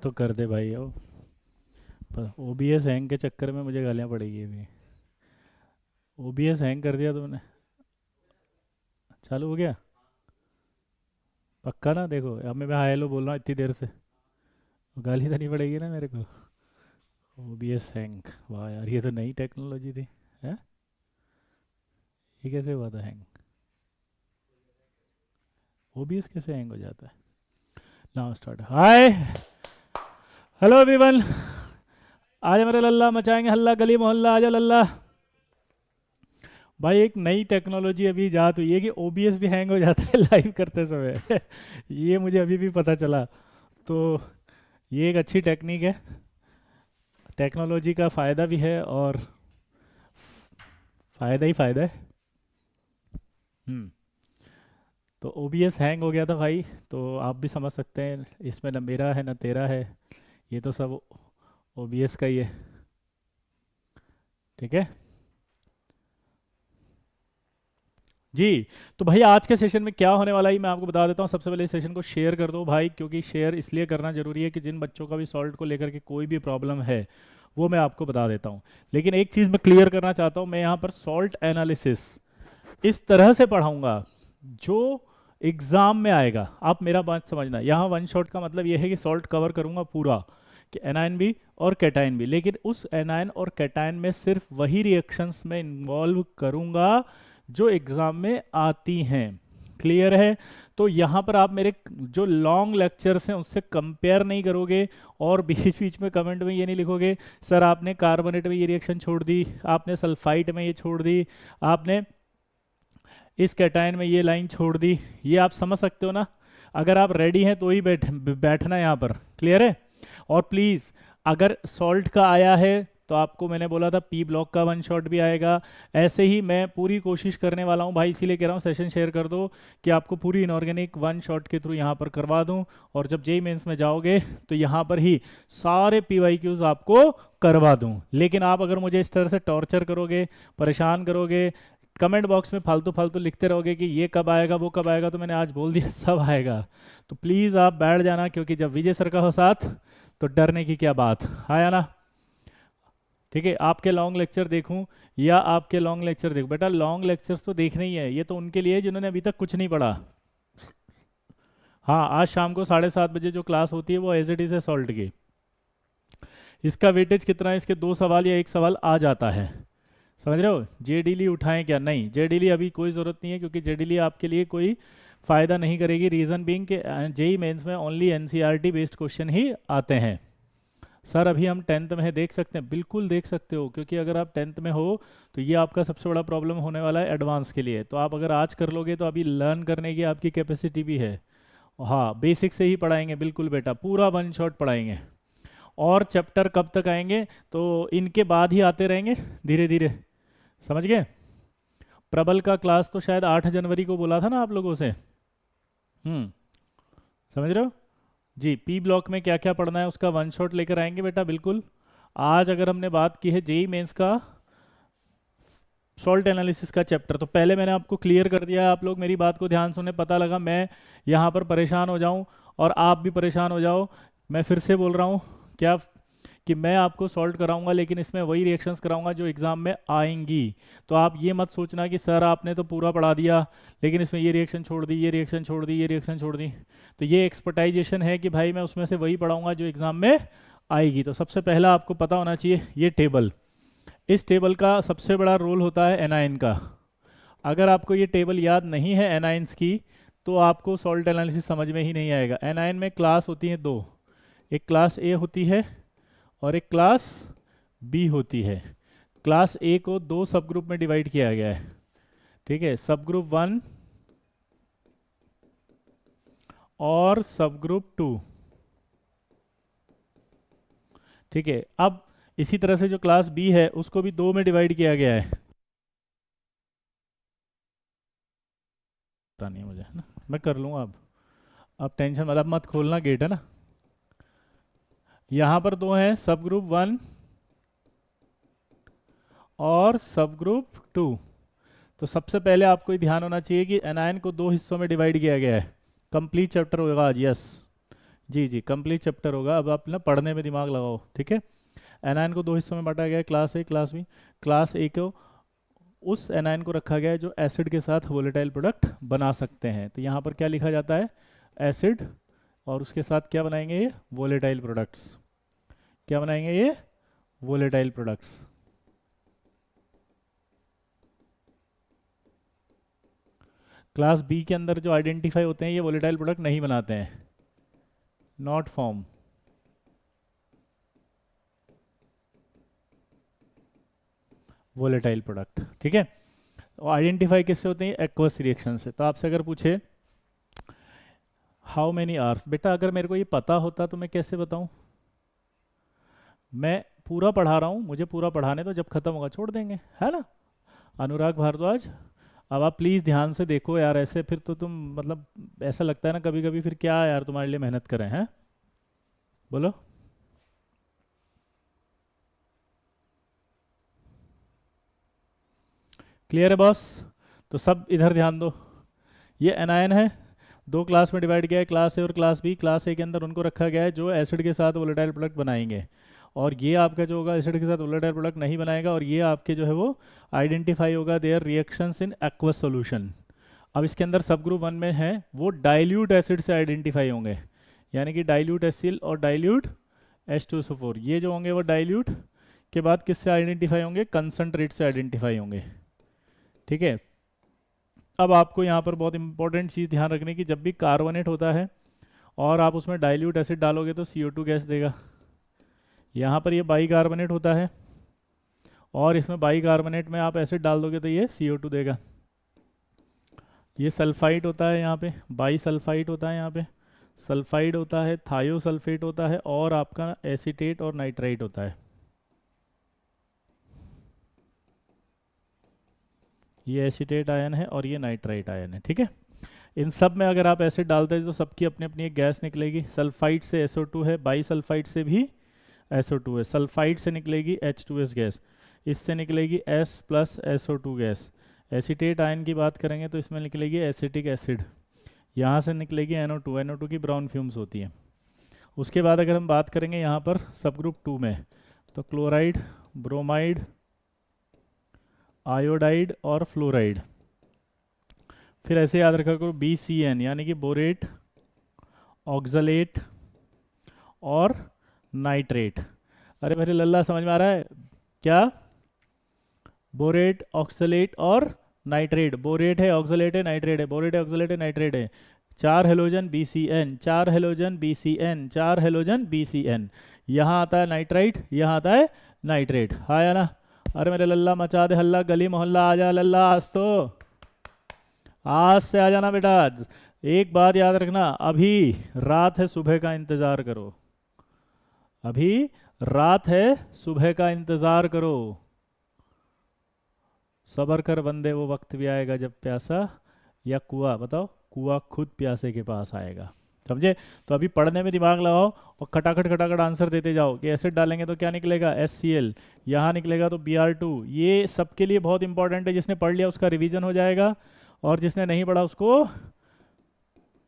तो कर दे भाई। ओ ओबीएस हैंग के चक्कर में मुझे गालियाँ पड़ेगी अभी। ओबीएस हैंग कर दिया तुमने। चालू हो गया? पक्का ना? देखो अब मैं हाय हेलो बोल रहा हूँ इतनी देर से, गाली तो नहीं पड़ेगी ना मेरे को? ओबीएस हैंग, वाह यार ये तो नई टेक्नोलॉजी थी। है? ये कैसे हुआ था हैंग? ओबीएस कैसे हैंग हो जाता है? Now start. Hi hello everyone, आज हमारे लल्ला मचाएंगे हल्ला, गली मोहल्ला आजा लल्ला। भाई एक नई टेक्नोलॉजी अभी इजाद हुई है कि ओबीएस भी हैंग हो जाता है लाइव करते समय। ये मुझे अभी भी पता चला। तो ये एक अच्छी टेक्निक है। टेक्नोलॉजी का फ़ायदा भी है और फ़ायदा ही फ़ायदा है। हम्म। तो ओबीएस हैंग हो गया था भाई। तो आप भी समझ सकते हैं इसमें ना मेरा है ना तेरा है, ये तो सब ओबीएस का ही है। ठीक है जी। तो भाई आज के सेशन में क्या होने वाला है मैं आपको बता देता हूँ। सबसे पहले इस सेशन को शेयर कर दो भाई, क्योंकि शेयर इसलिए करना जरूरी है कि जिन बच्चों का भी सॉल्ट को लेकर के कोई भी प्रॉब्लम है वो मैं आपको बता देता हूँ। लेकिन एक चीज़ मैं क्लियर करना चाहता हूँ, मैं यहाँ पर सॉल्ट एनालिसिस इस तरह से पढ़ाऊंगा जो एग्जाम में आएगा। आप मेरा बात समझना, यहाँ वन शॉट का मतलब ये है कि सॉल्ट कवर करूंगा पूरा, कि एनायन भी और कैटायन भी, लेकिन उस एनायन और कैटायन में सिर्फ वही रिएक्शंस में इन्वॉल्व करूंगा जो एग्जाम में आती हैं। क्लियर है? तो यहाँ पर आप मेरे जो लॉन्ग लेक्चर्स हैं उससे कंपेयर नहीं करोगे और बीच बीच में कमेंट में ये नहीं लिखोगे सर आपने कार्बोनेट में ये रिएक्शन छोड़ दी, आपने सल्फाइट में ये छोड़ दी, आपने इस कैटायन में ये लाइन छोड़ दी। ये आप समझ सकते हो ना? अगर आप रेडी हैं तो ही बैठना यहाँ पर। क्लियर है? और प्लीज़ अगर सॉल्ट का आया है तो आपको मैंने बोला था पी ब्लॉक का वन शॉट भी आएगा। ऐसे ही मैं पूरी कोशिश करने वाला हूँ भाई, इसीलिए कह रहा हूँ सेशन शेयर कर दो कि आपको पूरी इनऑर्गेनिक वन शॉट के थ्रू यहाँ पर करवा दूँ। और जब जेई मेंस में जाओगे तो यहाँ पर ही सारे पीवाईक्यूज आपको करवा दूँ। लेकिन आप अगर मुझे इस तरह से टॉर्चर करोगे, परेशान करोगे, कमेंट बॉक्स में फालतू फालतू लिखते रहोगे कि ये कब आएगा वो कब आएगा, तो मैंने आज बोल दिया सब आएगा। तो प्लीज़ आप बैठ जाना, क्योंकि जब विजय सर का हो साथ तो डरने की क्या बात। आया ना? ठीक है, आपके लॉन्ग लेक्चर देखूं या आपके लॉन्ग लेक्चर देखूं? बेटा लॉन्ग लेक्चर्स तो देखने ही है, ये तो उनके लिए जिन्होंने अभी तक कुछ नहीं पढ़ा। हाँ, आज शाम को 7:30 बजे जो क्लास होती है वो एज इट इज़ है सॉल्ट की। इसका वेटेज कितना है? इसके 2 सवाल या 1 सवाल आ जाता है। समझ रहे हो? जेडीली उठाएं क्या? नहीं, जेडीली अभी कोई ज़रूरत नहीं है, क्योंकि जेडीली आपके लिए कोई फ़ायदा नहीं करेगी। रीज़न बीइंग कि जेई मेंस में ओनली एनसीईआरटी बेस्ड क्वेश्चन ही आते हैं। सर अभी हम 10th में है, देख सकते हैं? बिल्कुल देख सकते हो, क्योंकि अगर आप 10th में हो तो ये आपका सबसे बड़ा प्रॉब्लम होने वाला है एडवांस के लिए। तो आप अगर आज कर लोगे तो अभी लर्न करने की आपकी कैपेसिटी भी है। हाँ, बेसिक से ही पढ़ाएंगे बिल्कुल बेटा, पूरा वन शॉट पढ़ाएंगे। और चैप्टर कब तक आएंगे? तो इनके बाद ही आते रहेंगे धीरे धीरे। समझ गए? प्रबल का क्लास तो शायद 8 जनवरी को बोला था ना आप लोगों से। समझ रहे हो? जी, पी ब्लॉक में क्या क्या पढ़ना है उसका वन शॉट लेकर आएंगे बेटा बिल्कुल। आज अगर हमने बात की है जेई मेंस का सॉल्ट एनालिसिस का चैप्टर, तो पहले मैंने आपको क्लियर कर दिया है। आप लोग मेरी बात को ध्यान सुने, पता लगा मैं यहाँ पर परेशान हो जाऊँ और आप भी परेशान हो जाओ। मैं फिर से बोल रहा हूँ क्या, कि मैं आपको सॉल्व कराऊंगा लेकिन इसमें वही रिएक्शंस कराऊंगा जो एग्जाम में आएंगी। तो आप ये मत सोचना कि सर आपने तो पूरा पढ़ा दिया लेकिन इसमें ये रिएक्शन छोड़ दी, ये रिएक्शन छोड़ दी, ये रिएक्शन छोड़ दी। तो ये एक्सपर्टाइजेशन है कि भाई मैं उसमें से वही पढ़ाऊंगा जो एग्जाम में आएगी। तो सबसे पहला आपको पता होना चाहिए ये टेबल। इस टेबल का सबसे बड़ा रोल होता है एनाइन का। अगर आपको ये टेबल याद नहीं है एनाइंस की तो आपको सॉल्ट एनालिसिस समझ में ही नहीं आएगा। एनाइन में क्लास होती हैं दो, एक क्लास ए होती है और एक क्लास बी होती है। क्लास ए को दो सब ग्रुप में डिवाइड किया गया है। ठीक है, सब ग्रुप 1 और सब ग्रुप 2। ठीक है, अब इसी तरह से जो क्लास बी है उसको भी दो में डिवाइड किया गया है। पता नहीं मुझे, है ना? मैं कर लूँगा अब टेंशन मतलब मत खोलना, गेट है ना। यहाँ पर दो हैं, सब ग्रुप 1 और सब ग्रुप 2। तो सबसे पहले आपको ये ध्यान होना चाहिए कि एनायन को दो हिस्सों में डिवाइड किया गया है। कंप्लीट चैप्टर होगा आज, यस। जी जी, कंप्लीट चैप्टर होगा। अब आप ना पढ़ने में दिमाग लगाओ, ठीक है। एनायन को दो हिस्सों में बांटा गया है, class A class B. Class A को उस एनायन को रखा गया है जो एसिड के साथ वोलेटाइल प्रोडक्ट बना सकते हैं। तो यहाँ पर क्या लिखा जाता है, एसिड, और उसके साथ क्या बनाएंगे ये, वोलेटाइल प्रोडक्ट्स। क्या बनाएंगे ये, वोलेटाइल प्रोडक्ट्स। क्लास बी के अंदर जो आइडेंटिफाई होते हैं ये वोलेटाइल प्रोडक्ट नहीं बनाते हैं, नॉट फॉर्म। वोलेटाइल प्रोडक्ट, ठीक है। और आइडेंटिफाई किससे होते हैं, एक्वस रिएक्शन से। तो आपसे अगर पूछे हाउ मेनी आवर्स, बेटा अगर मेरे को ये पता होता तो मैं कैसे बताऊं। मैं पूरा पढ़ा रहा हूँ, मुझे पूरा पढ़ाने तो, जब खत्म होगा छोड़ देंगे, है ना। अनुराग भारद्वाज, अब आप प्लीज़ ध्यान से देखो यार, ऐसे फिर तो तुम मतलब ऐसा लगता है ना कभी कभी, फिर क्या यार तुम्हारे लिए मेहनत करें, हैं। बोलो। क्लियर है बॉस। तो सब इधर ध्यान दो, ये एनायन है, दो क्लास में डिवाइड किया है, क्लास ए और क्लास बी। क्लास ए के अंदर उनको रखा गया है जो एसिड के साथ वोलेटाइल प्रोडक्ट बनाएंगे, और ये आपका जो होगा एसिड के साथ वोलेटाइल प्रोडक्ट नहीं बनाएगा, और ये आपके जो है वो आइडेंटिफाई होगा there reactions in aqueous solution. अब इसके अंदर सब ग्रुप वन में है वो डाइल्यूट एसिड से आइडेंटिफाई होंगे, यानी कि डाइल्यूट एसिल और डाइल्यूट H2SO4, ये जो होंगे वो डाइल्यूट के बाद किससे आइडेंटिफाई होंगे, कंसनट्रेट से आइडेंटिफाई होंगे, ठीक है। अब आपको यहाँ पर बहुत इंपॉर्टेंट चीज़ ध्यान रखने की, जब भी कार्बोनेट होता है और आप उसमें डाइल्यूट एसिड डालोगे तो CO2 गैस देगा। यहाँ पर ये बाई कार्बोनेट होता है और इसमें बाई कार्बोनेट में आप एसिड डाल दोगे तो ये CO2 देगा। ये सल्फाइड होता है, यहाँ पे बाई सल्फाइड होता है, यहाँ पे सल्फाइड होता है, थायोसल्फेट होता है, और आपका एसीटेट और नाइट्राइट होता है। ये एसीटेट आयन है और ये नाइट्राइट आयन है, ठीक है। इन सब में अगर आप एसिड डालते हैं तो सबकी अपनी अपनी एक गैस निकलेगी। सल्फाइड से SO2 है, बाई सल्फाइड से भी SO2 है। सल्फाइड से निकलेगी H2S गैस, इससे निकलेगी S plus SO2 gas. Acetate ion की बात करेंगे तो इसमें निकलेगी एसिटिक एसिड, यहाँ से निकलेगी NO2 की ब्राउन फ्यूम्स होती है। उसके बाद अगर हम बात करेंगे यहाँ पर सब ग्रुप 2 में, तो क्लोराइड, ब्रोमाइड, आयोडाइड और फ्लोराइड। फिर ऐसे याद रखा करो BCN, यानी कि बोरेट, ऑक्सलेट और नाइट्रेट। अरे मेरे लल्ला समझ में आ रहा है क्या, बोरेट, ऑक्सलेट और नाइट्रेट। बोरेट है, ऑक्सलेट है, नाइट्रेट है, बोरेट है, ऑक्सलेट है, नाइट्रेट है। 4 halogen BCN, 4 halogen BCN, 4 halogen BCN। यहाँ आता है नाइट्राइट, यहाँ आता है नाइट्रेट, हाँ या ना। अरे मेरे लल्ला मचा दे हल्ला, गली मोहल्ला आ जा लल्ला, आज से आ जाना बेटा। एक बात याद रखना, अभी रात है, सुबह का इंतजार करो। अभी रात है, सुबह का इंतजार करो। सबर कर बंदे, वो वक्त भी आएगा जब प्यासा, या कुआं, बताओ, कुआं खुद प्यासे के पास आएगा, समझे। तो अभी पढ़ने में दिमाग लगाओ और खटाखट खटाखट आंसर देते जाओ कि एसिड डालेंगे तो क्या निकलेगा, HCl, यहाँ निकलेगा तो Br2। ये सबके लिए बहुत इंपॉर्टेंट है, जिसने पढ़ लिया उसका रिवीजन हो जाएगा और जिसने नहीं पढ़ा उसको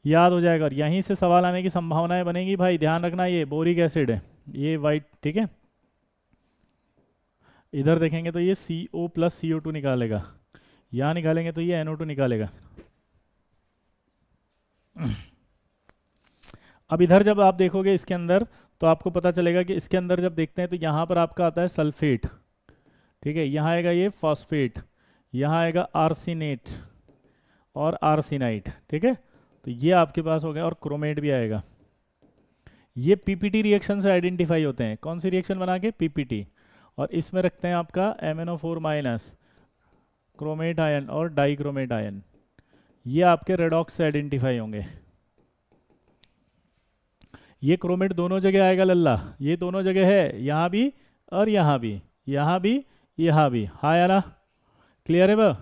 याद हो जाएगा, और यहीं से सवाल आने की संभावनाएं बनेगी भाई, ध्यान रखना। ये बोरिक एसिड है, ये वाइट, ठीक है। इधर देखेंगे तो ये CO प्लस CO2 निकालेगा, यहाँ निकालेंगे तो ये NO2 निकालेगा। अब इधर जब आप देखोगे इसके अंदर तो आपको पता चलेगा कि इसके अंदर जब देखते हैं तो यहाँ पर आपका आता है सल्फेट, ठीक है। यहाँ आएगा ये फॉस्फेट, यहाँ आएगा आर्सिनेट और आर्सिनाइट, ठीक है। तो ये आपके पास हो गया, और क्रोमेट भी आएगा। ये PPT रिएक्शन से आइडेंटिफाई होते हैं, कौन सी रिएक्शन बना के, PPT। और इसमें रखते हैं आपका MnO4 माइनस, क्रोमेट आयन और डाइक्रोमेट आयन, ये आपके रेडॉक्स से आइडेंटिफाई होंगे। ये क्रोमेट दोनों जगह आएगा लल्ला, ये दोनों जगह है, यहाँ भी और यहाँ भी, यहाँ भी, यहाँ भी, हाँ या ना। क्लियर है वह।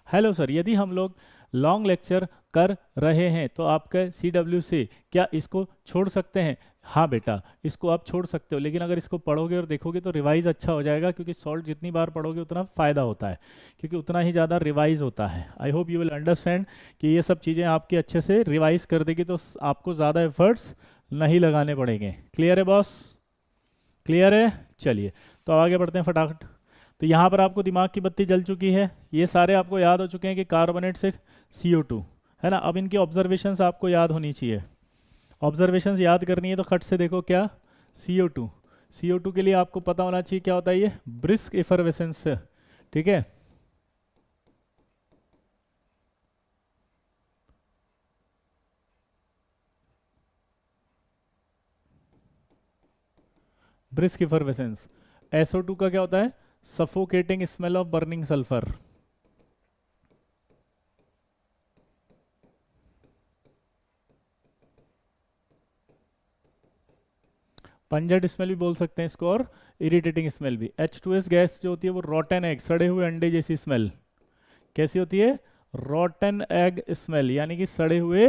हेलो सर, यदि हम लोग लॉन्ग लेक्चर कर रहे हैं तो आपके CW से क्या इसको छोड़ सकते हैं। हाँ बेटा, इसको आप छोड़ सकते हो, लेकिन अगर इसको पढ़ोगे और देखोगे तो रिवाइज अच्छा हो जाएगा, क्योंकि सॉल्ट जितनी बार पढ़ोगे उतना फ़ायदा होता है, क्योंकि उतना ही ज़्यादा रिवाइज होता है। I hope you will understand कि ये सब चीज़ें आपकी अच्छे से रिवाइज कर देगी तो आपको ज़्यादा एफर्ट्स नहीं लगाने पड़ेंगे। क्लियर है बॉस? क्लियर है? चलिए तो आगे बढ़ते हैं फटाफट। तो यहाँ पर आपको दिमाग की बत्ती जल चुकी है, ये सारे आपको याद हो चुके हैं कि कार्बोनेट से CO2 है ना। अब इनकी ऑब्जर्वेशंस आपको याद होनी चाहिए। ऑब्जर्वेशंस याद करनी है तो खट से देखो क्या, CO2। CO2 के लिए आपको पता होना चाहिए क्या होता है, ये ब्रिस्क इफरवेसेंस। ठीक है, ब्रिस्क इफरवेसेंस। SO2 का क्या होता है, suffocating smell of burning sulphur. Pungent smell भी बोल सकते हैं इसको, और इरिटेटिंग स्मेल भी। H2S गैस जो होती है वो रॉटन एग, सड़े हुए अंडे जैसी स्मेल। कैसी होती है, रॉटन एग स्मेल, यानी कि सड़े हुए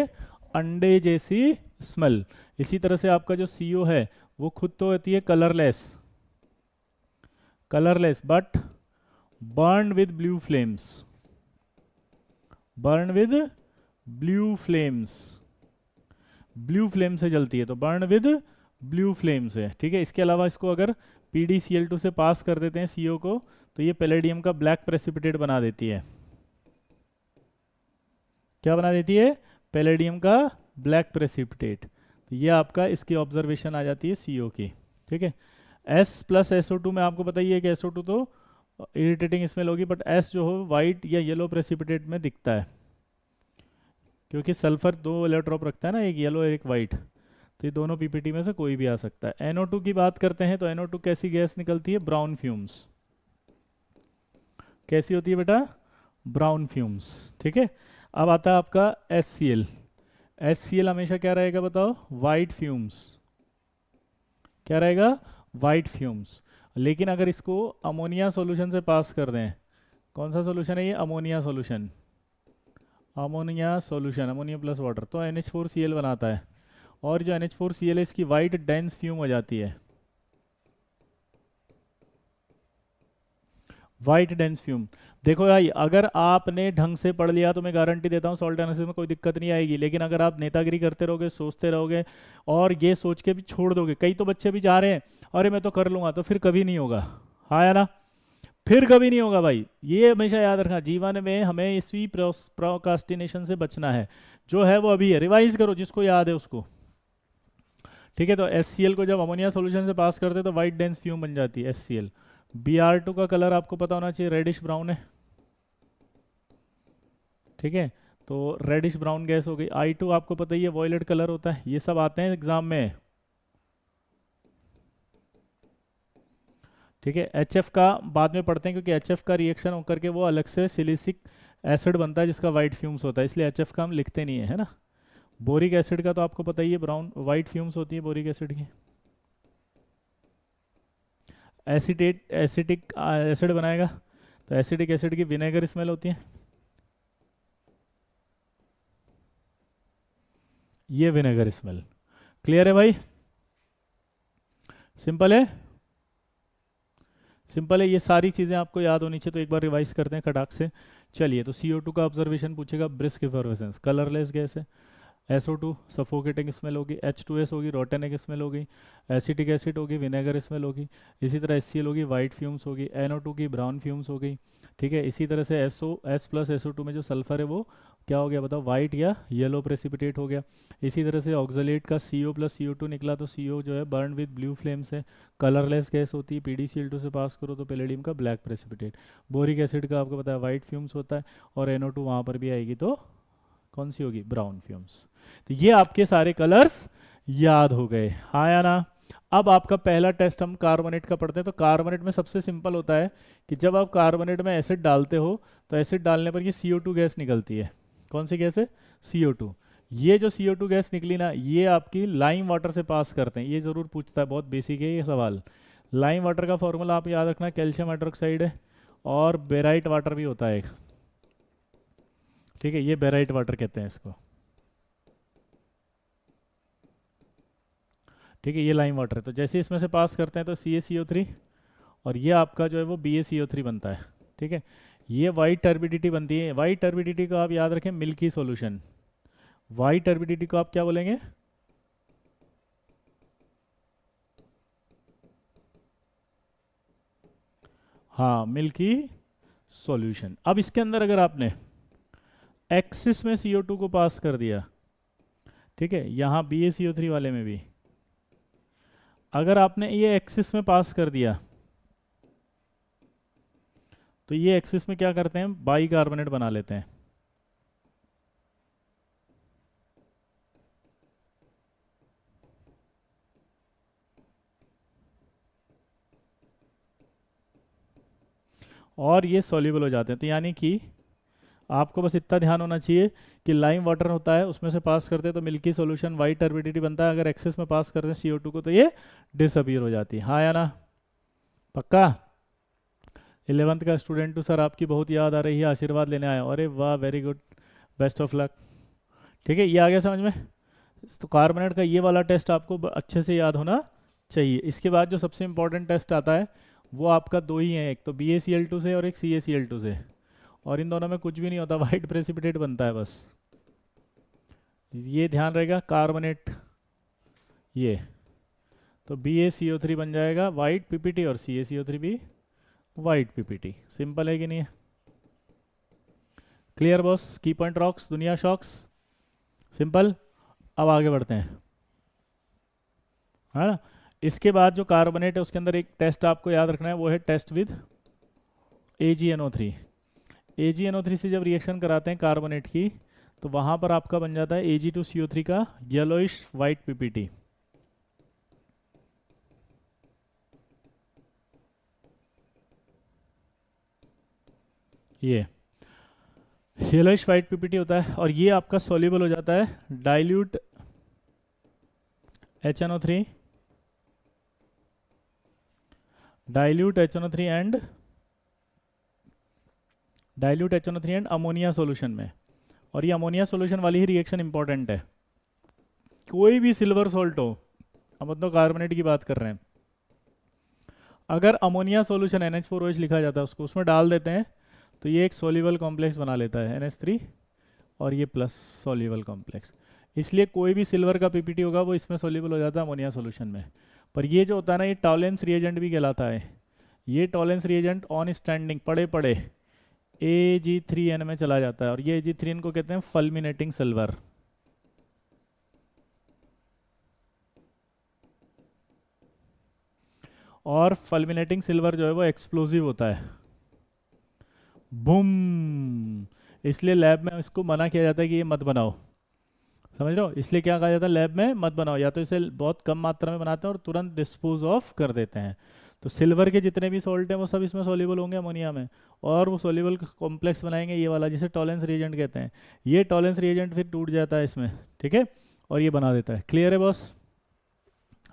अंडे जैसी स्मेल। इसी तरह से आपका जो CO है वो खुद तो होती है colourless, colourless but burn with blue flames, burn with blue flames, blue flame से जलती है तो बर्न विद ब्लू फ्लेम से। ठीक है, इसके अलावा इसको अगर PdCl2 से पास कर देते हैं CO को, तो ये पैलेडियम का ब्लैक प्रेसिपिटेट बना देती है। क्या बना देती है, पैलेडियम का ब्लैक प्रेसिपिटेट। तो ये आपका इसकी ऑब्जर्वेशन आ जाती है CO की। ठीक है, S प्लस SO2 में आपको बताइए कि SO2 तो इरिटेटिंग स्मेल होगी, बट S जो हो वाइट या येलो प्रेसिपिटेट में दिखता है, क्योंकि सल्फर 2 इलेक्ट्रॉप रखता है ना, एक येलो एक वाइट। तो ये दोनों PPT में से कोई भी आ सकता है। NO2 की बात करते हैं तो NO2 कैसी गैस निकलती है, ब्राउन फ्यूम्स। कैसी होती है बेटा, ब्राउन फ्यूम्स। ठीक है, अब आता है आपका HCl। HCl हमेशा क्या रहेगा बताओ, वाइट फ्यूम्स। क्या रहेगा, वाइट फ्यूम्स। लेकिन अगर इसको अमोनिया सॉल्यूशन से पास कर दें, कौन सा सॉल्यूशन है ये, ammonia solution, ammonia solution, ammonia plus water, तो NH4Cl बनाता है। और जो NH4Cl है इसकी वाइट डेंस फ्यूम हो जाती है, वाइट डेंस फ्यूम। देखो भाई, अगर आपने ढंग से पढ़ लिया तो मैं गारंटी देता हूँ सॉल्ट एनालिसिस में कोई दिक्कत नहीं आएगी। लेकिन अगर आप नेतागिरी करते रहोगे, सोचते रहोगे और ये सोच के भी छोड़ दोगे, कई तो बच्चे भी जा रहे हैं अरे मैं तो कर लूंगा, तो फिर कभी नहीं होगा। हाँ या ना, फिर कभी नहीं होगा भाई। ये हमेशा याद रखना, जीवन में हमें इसी प्रोकास्टिनेशन से बचना है। जो है वो अभी है, रिवाइज करो जिसको याद है उसको। ठीक है, तो HCl को जब अमोनिया सॉल्यूशन से पास करते हैं तो वाइट डेंस फ्यूम बन जाती है HCl। Br2 का कलर आपको पता होना चाहिए, रेडिश ब्राउन है। ठीक है, तो रेडिश ब्राउन गैस हो गई। I2 आपको पता ही है, वॉयलेट कलर होता है। ये सब आते हैं एग्जाम में। ठीक है, HF का बाद में पढ़ते हैं, क्योंकि HF का रिएक्शन होकर के वो अलग से सिलिसिक एसिड बनता है जिसका वाइट फ्यूम्स होता है, इसलिए HF का हम लिखते नहीं है ना। बोरिक एसिड का तो आपको पता ही है, ब्राउन वाइट फ्यूम्स होती है बोरिक एसिड की। एसिटेट एसिटिक एसिड बनाएगा तो एसिटिक एसिड की विनेगर स्मेल होती है, ये विनेगर स्मेल। क्लियर है भाई, सिंपल है, सिंपल है। ये सारी चीज़ें आपको याद होनी चाहिए, तो एक बार रिवाइज करते हैं खटाक से। चलिए, तो CO2 का ऑब्जर्वेशन पूछेगा, ब्रिस्क इफरवेसेंस, कलरलेस गैस है। SO2 सफोकेटिंग स्मेल होगी, H2S होगी, रोटन एक स्मेल होगी, एसिटिक एसिड होगी, विनेगर स्मेल होगी। इसी तरह HCl होगी, वाइट फ्यूम्स होगी, NO2 की ब्राउन फ्यूम्स हो गई। ठीक है, इसी तरह से S प्लस SO2 में जो सल्फर है वो क्या हो गया बताओ, वाइट या येलो प्रेसिपिटेट हो गया। इसी तरह से ऑक्सलेट का CO प्लस CO2 निकला, तो CO जो है बर्न विद ब्लू फ्लेम से, कलरलेस गैस होती है। PdCl2 से पास करो तो पैलेडियम का ब्लैक प्रेसिपिटेट। बोरिक एसिड का आपको पता है वाइट फ्यूम्स होता है, और NO2 वहाँ पर भी आएगी तो कौन सी होगी, ब्राउन फ्यूम्स। तो ये आपके सारे कलर्स याद हो गए, हाँ या ना। अब आपका पहला टेस्ट हम कार्बोनेट का पढ़ते हैं। तो कार्बोनेट में सबसे सिंपल होता है कि जब आप कार्बोनेट में एसिड डालते हो तो एसिड डालने पर ये CO2 गैस निकलती है। कौन सी गैस है, CO2। ये जो CO2 गैस निकली ना, ये आपकी लाइम वाटर से पास करते हैं। ये जरूर पूछता है, बहुत बेसिक है ये सवाल। लाइम वाटर का फॉर्मूला आप याद रखना, कैल्शियम हाइड्रोक्साइड है, और बेराइट वाटर भी होता है एक। ठीक है, ये बेराइट वाटर कहते हैं इसको। ठीक है, ये लाइम वाटर है। तो जैसे इसमें से पास करते हैं तो CaCO3, और ये आपका जो है वो BaCO3 बनता है। ठीक है, ये वाइट टर्बिडिटी बनती है। वाइट टर्बिडिटी को आप याद रखें, मिल्की सॉल्यूशन। वाइट टर्बिडिटी को आप क्या बोलेंगे, हाँ, मिल्की सॉल्यूशन। अब इसके अंदर अगर आपने एक्सिस में CO2 को पास कर दिया, ठीक है, यहाँ BaCO3 वाले में भी अगर आपने ये एक्सिस में पास कर दिया, तो ये एक्सिस में क्या करते हैं, बाई कार्बोनेट बना लेते हैं। और ये सॉल्युबल हो जाते हैं। तो यानी कि आपको बस इतना ध्यान होना चाहिए कि लाइम वाटर होता है, उसमें से पास करते हैं तो मिल्की सॉल्यूशन वाइट टर्बिडिटी बनता है। अगर एक्सेस में पास करते हैं CO2 को तो ये डिसअपीयर हो जाती है। हाँ या ना? पक्का? 11th का स्टूडेंट तो सर आपकी बहुत याद आ रही है, आशीर्वाद लेने आया। अरे वाह, very good, best of luck. ठीक है, ये आ गया समझ में? तो कार्बोनेट का ये वाला टेस्ट आपको अच्छे से याद होना चाहिए। इसके बाद जो सबसे इंपॉर्टेंट टेस्ट आता है वो आपका दो ही है, एक तो BaCl2 से और एक CaCl2 से, और इन दोनों में कुछ भी नहीं होता, वाइट प्रेसिपिटेट बनता है बस। ये ध्यान रहेगा, कार्बोनेट ये तो BaCO3 बन जाएगा वाइट PPT और CaCO3 भी वाइट PPT। सिंपल है कि नहीं है? Clear boss? की पॉइंट रॉक्स, दुनिया शॉक्स, सिंपल। अब आगे बढ़ते हैं, है ना? इसके बाद जो कार्बोनेट है उसके अंदर एक टेस्ट आपको याद रखना है, वो है टेस्ट विद AgNO3। AgNO3 से जब रिएक्शन कराते हैं कार्बोनेट की, तो वहाँ पर आपका बन जाता है Ag2CO3 का येलोइश वाइट PPT। ये येलोइश वाइट PPT होता है, और ये आपका सॉल्युबल हो जाता है dilute HNO3, dilute HNO3 and ammonia solution में। और ये अमोनिया सॉल्यूशन वाली ही रिएक्शन इंपॉर्टेंट है। कोई भी सिल्वर सॉल्ट हो, अब तो कार्बोनेट की बात कर रहे हैं, अगर अमोनिया सॉल्यूशन NH4OH लिखा जाता है उसको उसमें डाल देते हैं तो ये एक सॉल्युबल कॉम्प्लेक्स बना लेता है NH3 और ये प्लस सॉल्युबल कॉम्प्लेक्स। इसलिए कोई भी सिल्वर का PPT होगा वो इसमें सॉल्युबल हो जाता है अमोनिया सॉल्यूशन में। पर ये जो होता है ना, ये टॉलेंस रिएजेंट भी कहलाता है। ये टॉलेंस रिएजेंट ऑन स्टैंडिंग पड़े पड़े Ag3N में चला जाता है, और ये Ag3N को कहते हैं फल्मिनेटिंग सिल्वर। और फल्मिनेटिंग सिल्वर जो है वो एक्सप्लोजिव होता है, बूम। इसलिए लैब में इसको मना किया जाता है कि ये मत बनाओ, समझ रहे हो? इसलिए क्या कहा जाता है, लैब में मत बनाओ, या तो इसे बहुत कम मात्रा में बनाते हैं और तुरंत डिस्पोज ऑफ कर देते हैं। तो सिल्वर के जितने भी सॉल्ट हैं वो सब इसमें सॉल्युबल होंगे अमोनिया में, और वो सॉल्युबल कॉम्प्लेक्स बनाएंगे ये वाला, जिसे टॉलेंस रिएजेंट कहते हैं। ये टॉलेंस रिएजेंट फिर टूट जाता है इसमें, ठीक है, और ये बना देता है। क्लियर है बॉस?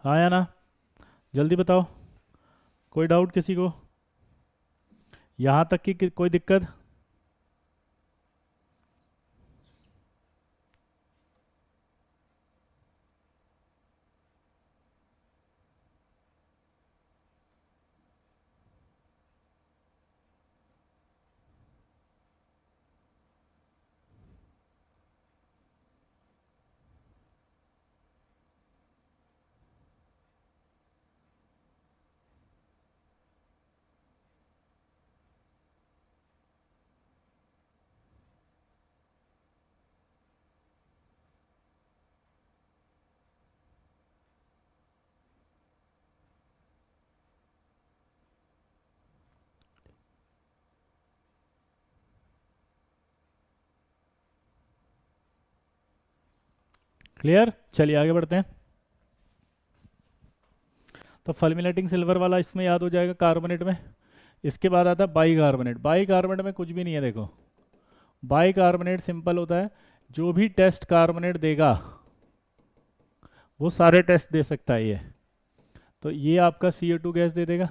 हाँ या ना? जल्दी बताओ, कोई डाउट किसी को? यहाँ तक की कोई दिक्कत? क्लियर? चलिए आगे बढ़ते हैं। तो फल्मिनेटिंग सिल्वर वाला इसमें याद हो जाएगा कार्बोनेट में। इसके बाद आता है बाई कार्बोनेट। बाई कार्बोनेट में कुछ भी नहीं है, देखो, बाई कार्बोनेट सिंपल होता है, जो भी टेस्ट कार्बोनेट देगा वो सारे टेस्ट दे सकता है ये। तो ये आपका CO2 गैस दे देगा,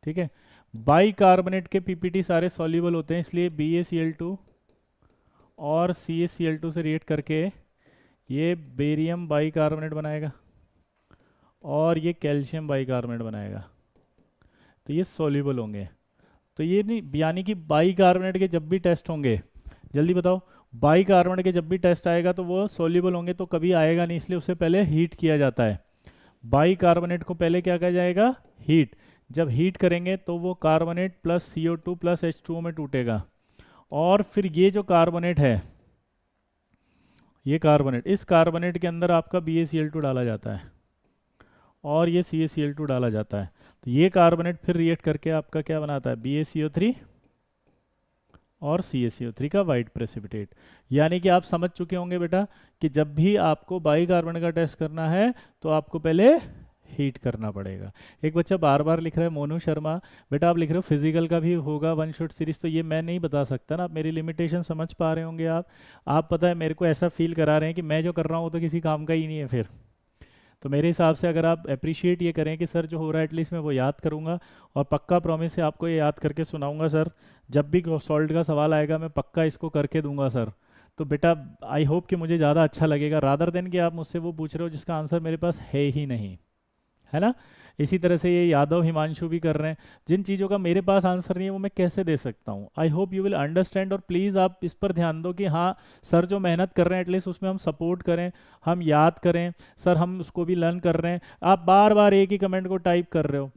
ठीक है। बाई कार्बोनेट के PPT सारे सॉल्युबल होते हैं, इसलिए BaCl2 और CaCl2 से रिएक्ट करके ये बेरियम बाई कार्बोनेट बनाएगा और ये कैल्शियम बाई कार्बोनेट बनाएगा। तो ये सॉल्युबल होंगे। तो ये नहीं, यानी कि बाई कार्बोनेट के जब भी टेस्ट होंगे, जल्दी बताओ, बाई कार्बोनेट के जब भी टेस्ट आएगा तो वो सॉल्युबल होंगे, तो कभी आएगा नहीं, इसलिए उसे पहले हीट किया जाता है। बाई कार्बोनेट को पहले क्या किया जाएगा, हीट। जब हीट करेंगे तो वो carbonate plus CO2 plus H2O में टूटेगा, और फिर ये जो कार्बोनेट है, ये कार्बोनेट, इस कार्बोनेट के अंदर आपका BaCl2 डाला जाता है और ये CaCl2 डाला जाता है। तो ये कार्बोनेट फिर रिएक्ट करके आपका क्या बनाता है, BaCO3 और CaCO3 का वाइट प्रेसिपिटेट। यानी कि आप समझ चुके होंगे बेटा कि जब भी आपको बाइकार्बोनेट का टेस्ट करना है तो आपको पहले हीट करना पड़ेगा। एक बच्चा बार बार लिख रहा है, मोनू शर्मा, बेटा आप लिख रहे हो फिजिकल का भी होगा वन शॉट सीरीज, तो ये मैं नहीं बता सकता ना, आप मेरी लिमिटेशन समझ पा रहे होंगे। आप पता है मेरे को ऐसा फील करा रहे हैं कि मैं जो कर रहा हूँ वो तो किसी काम का ही नहीं है फिर। तो मेरे हिसाब से अगर आप अप्रिशिएट ये करें कि सर जो हो रहा है एटलीस्ट मैं वो याद करूँगा, और पक्का प्रॉमिस है आपको ये याद करके सुनाऊंगा सर, जब भी सॉल्ट का सवाल आएगा मैं पक्का इसको करके दूंगा सर। तो बेटा आई होप कि मुझे ज़्यादा अच्छा लगेगा रादर देन कि आप मुझसे वो पूछ रहे हो जिसका आंसर मेरे पास है ही नहीं, है ना। इसी तरह से ये यादव हिमांशु भी कर रहे हैं, जिन चीज़ों का मेरे पास आंसर नहीं है वो मैं कैसे दे सकता हूँ। I hope you will understand, और प्लीज़ आप इस पर ध्यान दो कि हाँ सर जो मेहनत कर रहे हैं एटलीस्ट उसमें हम सपोर्ट करें, हम याद करें, सर हम उसको भी लर्न कर रहे हैं। आप बार बार एक ही कमेंट को टाइप कर रहे हो,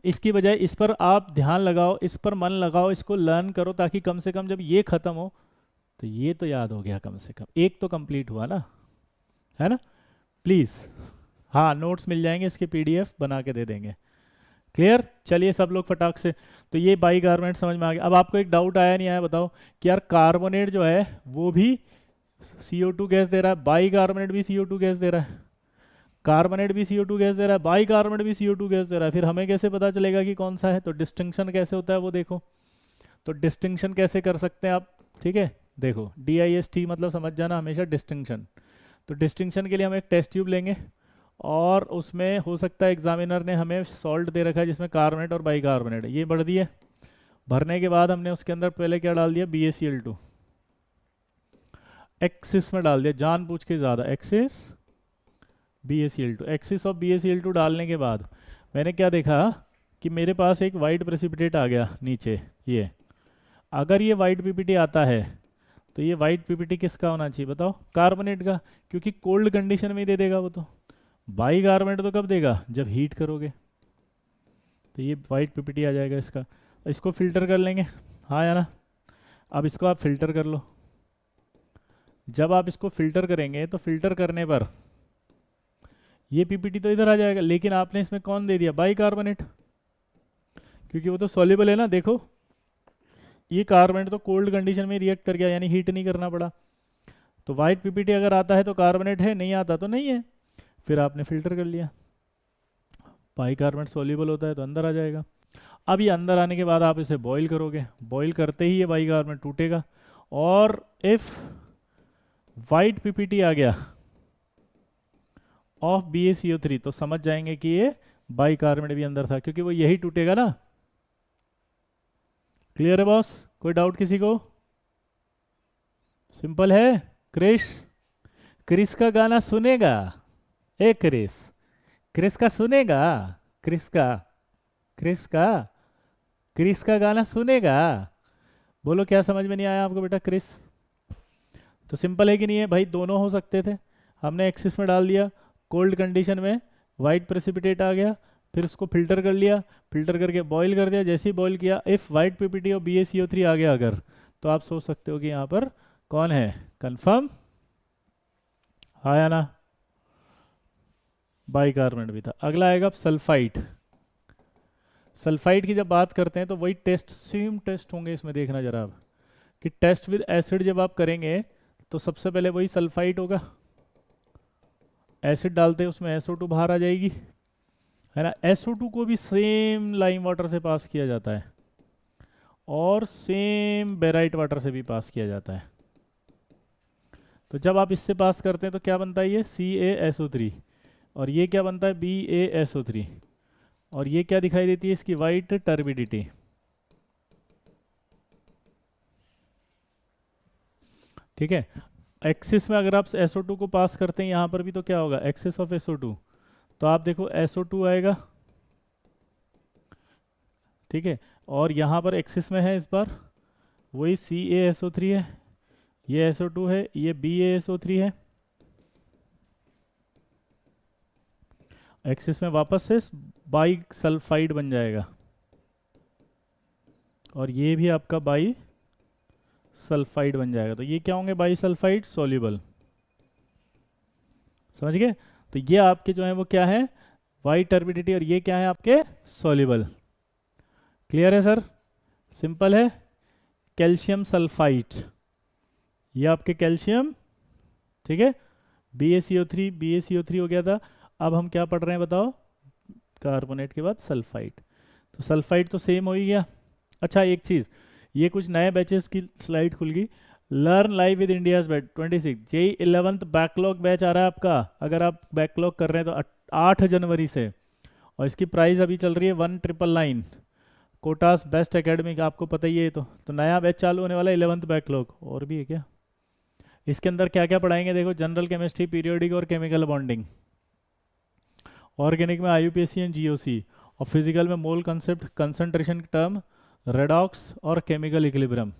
इसकी बजाय इस पर आप ध्यान लगाओ, इस पर मन लगाओ, इसको लर्न करो, ताकि कम से कम जब ये ख़त्म हो तो ये तो याद हो गया, कम से कम एक तो कंप्लीट हुआ ना, है ना। प्लीज़, हाँ नोट्स मिल जाएंगे, इसके PDF बना के दे देंगे। क्लियर, चलिए सब लोग फटाक से। तो ये बाइकार्बोनेट समझ में आ गया। अब आपको एक डाउट आया नहीं आया बताओ कि यार कार्बोनेट जो है वो भी CO2 गैस दे रहा है, बाइकार्बोनेट भी CO2 गैस दे रहा है, कार्बोनेट भी CO2 गैस दे रहा है, बाइकार्बोनेट भी CO2 गैस दे रहा है, फिर हमें कैसे पता चलेगा कि कौन सा है। तो डिस्टिंक्शन कैसे होता है वो देखो। तो डिस्टिंक्शन कैसे कर सकते हैं आप, ठीक है, देखो DIST मतलब समझ जाना हमेशा डिस्टिंक्शन। तो डिस्टिंक्शन के लिए हम एक टेस्ट ट्यूब लेंगे, और उसमें हो सकता है एग्जामिनर ने हमें सॉल्ट दे रखा है जिसमें कार्बोनेट और बाइकार्बोनेट ये भर दिए। भरने के बाद हमने उसके अंदर पहले क्या डाल दिया, BaCl2 एक्सिस में डाल दिया, जान पूछ के ज़्यादा, axis BaCl2, axis of BaCl2 डालने के बाद मैंने क्या देखा कि मेरे पास एक वाइट प्रेसिपिटेट आ गया नीचे। ये अगर ये वाइट PPT आता है तो ये वाइट PPT किसका होना चाहिए बताओ, कार्बोनेट का, क्योंकि कोल्ड कंडीशन में ही दे देगा वो तो। बाइकार्बोनेट तो कब देगा, जब हीट करोगे। तो ये वाइट PPT आ जाएगा इसका। इसको फिल्टर कर लेंगे, हाँ या ना। अब इसको आप फिल्टर कर लो। जब आप इसको फिल्टर करेंगे तो फिल्टर करने पर ये PPT तो इधर आ जाएगा, लेकिन आपने इसमें कौन दे दिया, बाइकार्बोनेट, क्योंकि वो तो सॉल्युबल है ना। देखो ये कार्बोनेट तो कोल्ड कंडीशन में रिएक्ट कर गया, यानी हीट नहीं करना पड़ा। तो वाइट PPT अगर आता है तो कार्बोनेट है, नहीं आता तो नहीं है, फिर आपने फिल्टर कर लिया। बाइकार्बोनेट सॉल्युबल होता है तो अंदर आ जाएगा। अब ये अंदर आने के बाद आप इसे बॉईल करोगे, बॉईल करते ही ये बाइकार्बोनेट टूटेगा, और इफ वाइट PPT आ गया ऑफ BaCO3 तो समझ जाएंगे कि ये बाइकार्बोनेट भी अंदर था, क्योंकि वो यही टूटेगा ना। क्लियर है बॉस, कोई डाउट किसी को, सिंपल है। क्रिश, क्रिस का गाना सुनेगा, ए क्रिस, क्रिस का सुनेगा, क्रिस का, क्रिस का, क्रिस का गाना सुनेगा। बोलो क्या समझ में नहीं आया आपको बेटा, क्रिस। तो सिंपल है कि नहीं है भाई, दोनों हो सकते थे, हमने एक्सिस में डाल दिया, कोल्ड कंडीशन में वाइट प्रेसिपिटेट आ गया, फिर उसको फिल्टर कर लिया, फिल्टर करके बॉईल कर दिया। जैसे ही बॉईल किया, इफ़ वाइट PPT और BaCO3 आ गया अगर, तो आप सोच सकते हो कि यहाँ पर कौन है, कंफर्म, हाँ या ना, बाइकार्बोनेट भी था। अगला आएगा सल्फाइड। सल्फाइड की जब बात करते हैं तो वही टेस्ट, सेम टेस्ट होंगे इसमें, देखना जरा आप कि टेस्ट विद एसिड जब आप करेंगे तो सबसे पहले वही सल्फाइड होगा, एसिड डालते हैं उसमें SO2 बाहर आ जाएगी, है ना। SO2 को भी सेम लाइम वाटर से पास किया जाता है, और सेम बेराइट वाटर से भी पास किया जाता है। तो जब आप इससे पास करते हैं तो क्या बनता है, ये CaSO3, और ये क्या बनता है, BaSO3, और ये क्या दिखाई देती है, इसकी वाइट टर्बिडिटी। ठीक है, एक्सिस में अगर आप SO2 को पास करते हैं यहाँ पर भी तो क्या होगा, एक्सिस ऑफ SO2, तो आप देखो SO2 आएगा, ठीक है, और यहाँ पर एक्सिस में है इस बार वही CaSO3 है, ये SO2 है, ये BaSO3 है। एक्सिस में वापस से बाई सल्फाइड बन जाएगा, और ये भी आपका बाई सल्फाइड बन जाएगा। तो ये क्या होंगे, बाई सल्फाइड सॉल्युबल। समझ गए? तो ये आपके जो है वो क्या है, वाई टर्बिडिटी, और ये क्या है आपके सॉल्युबल। क्लियर है सर? सिंपल है। कैल्शियम सल्फाइड, ये आपके कैल्शियम, ठीक है, BaCO3 हो गया था। अब हम क्या पढ़ रहे हैं बताओ, कार्बोनेट के बाद सल्फाइड। तो सल्फाइड तो सेम हो ही गया। अच्छा एक चीज़, ये कुछ नए बैचेस की स्लाइड खुल गई। Learn live with India's batch 26 JEE 11th backlog batch आ रहा है आपका। अगर आप बैकलॉग कर रहे हैं तो 8 जनवरी से, और इसकी प्राइस अभी चल रही है 1999। कोटास बेस्ट एकेडमी का आपको पता ही है। तो नया बैच चालू होने वाला है 11th बैकलॉग। और भी है क्या इसके अंदर? क्या क्या पढ़ाएंगे देखो, जनरल केमिस्ट्री, पीरियोडिक और केमिकल बॉन्डिंग, ऑर्गेनिक में IUPAC एंड GOC, और फिजिकल में mole concept, concentration term, redox और chemical equilibrium.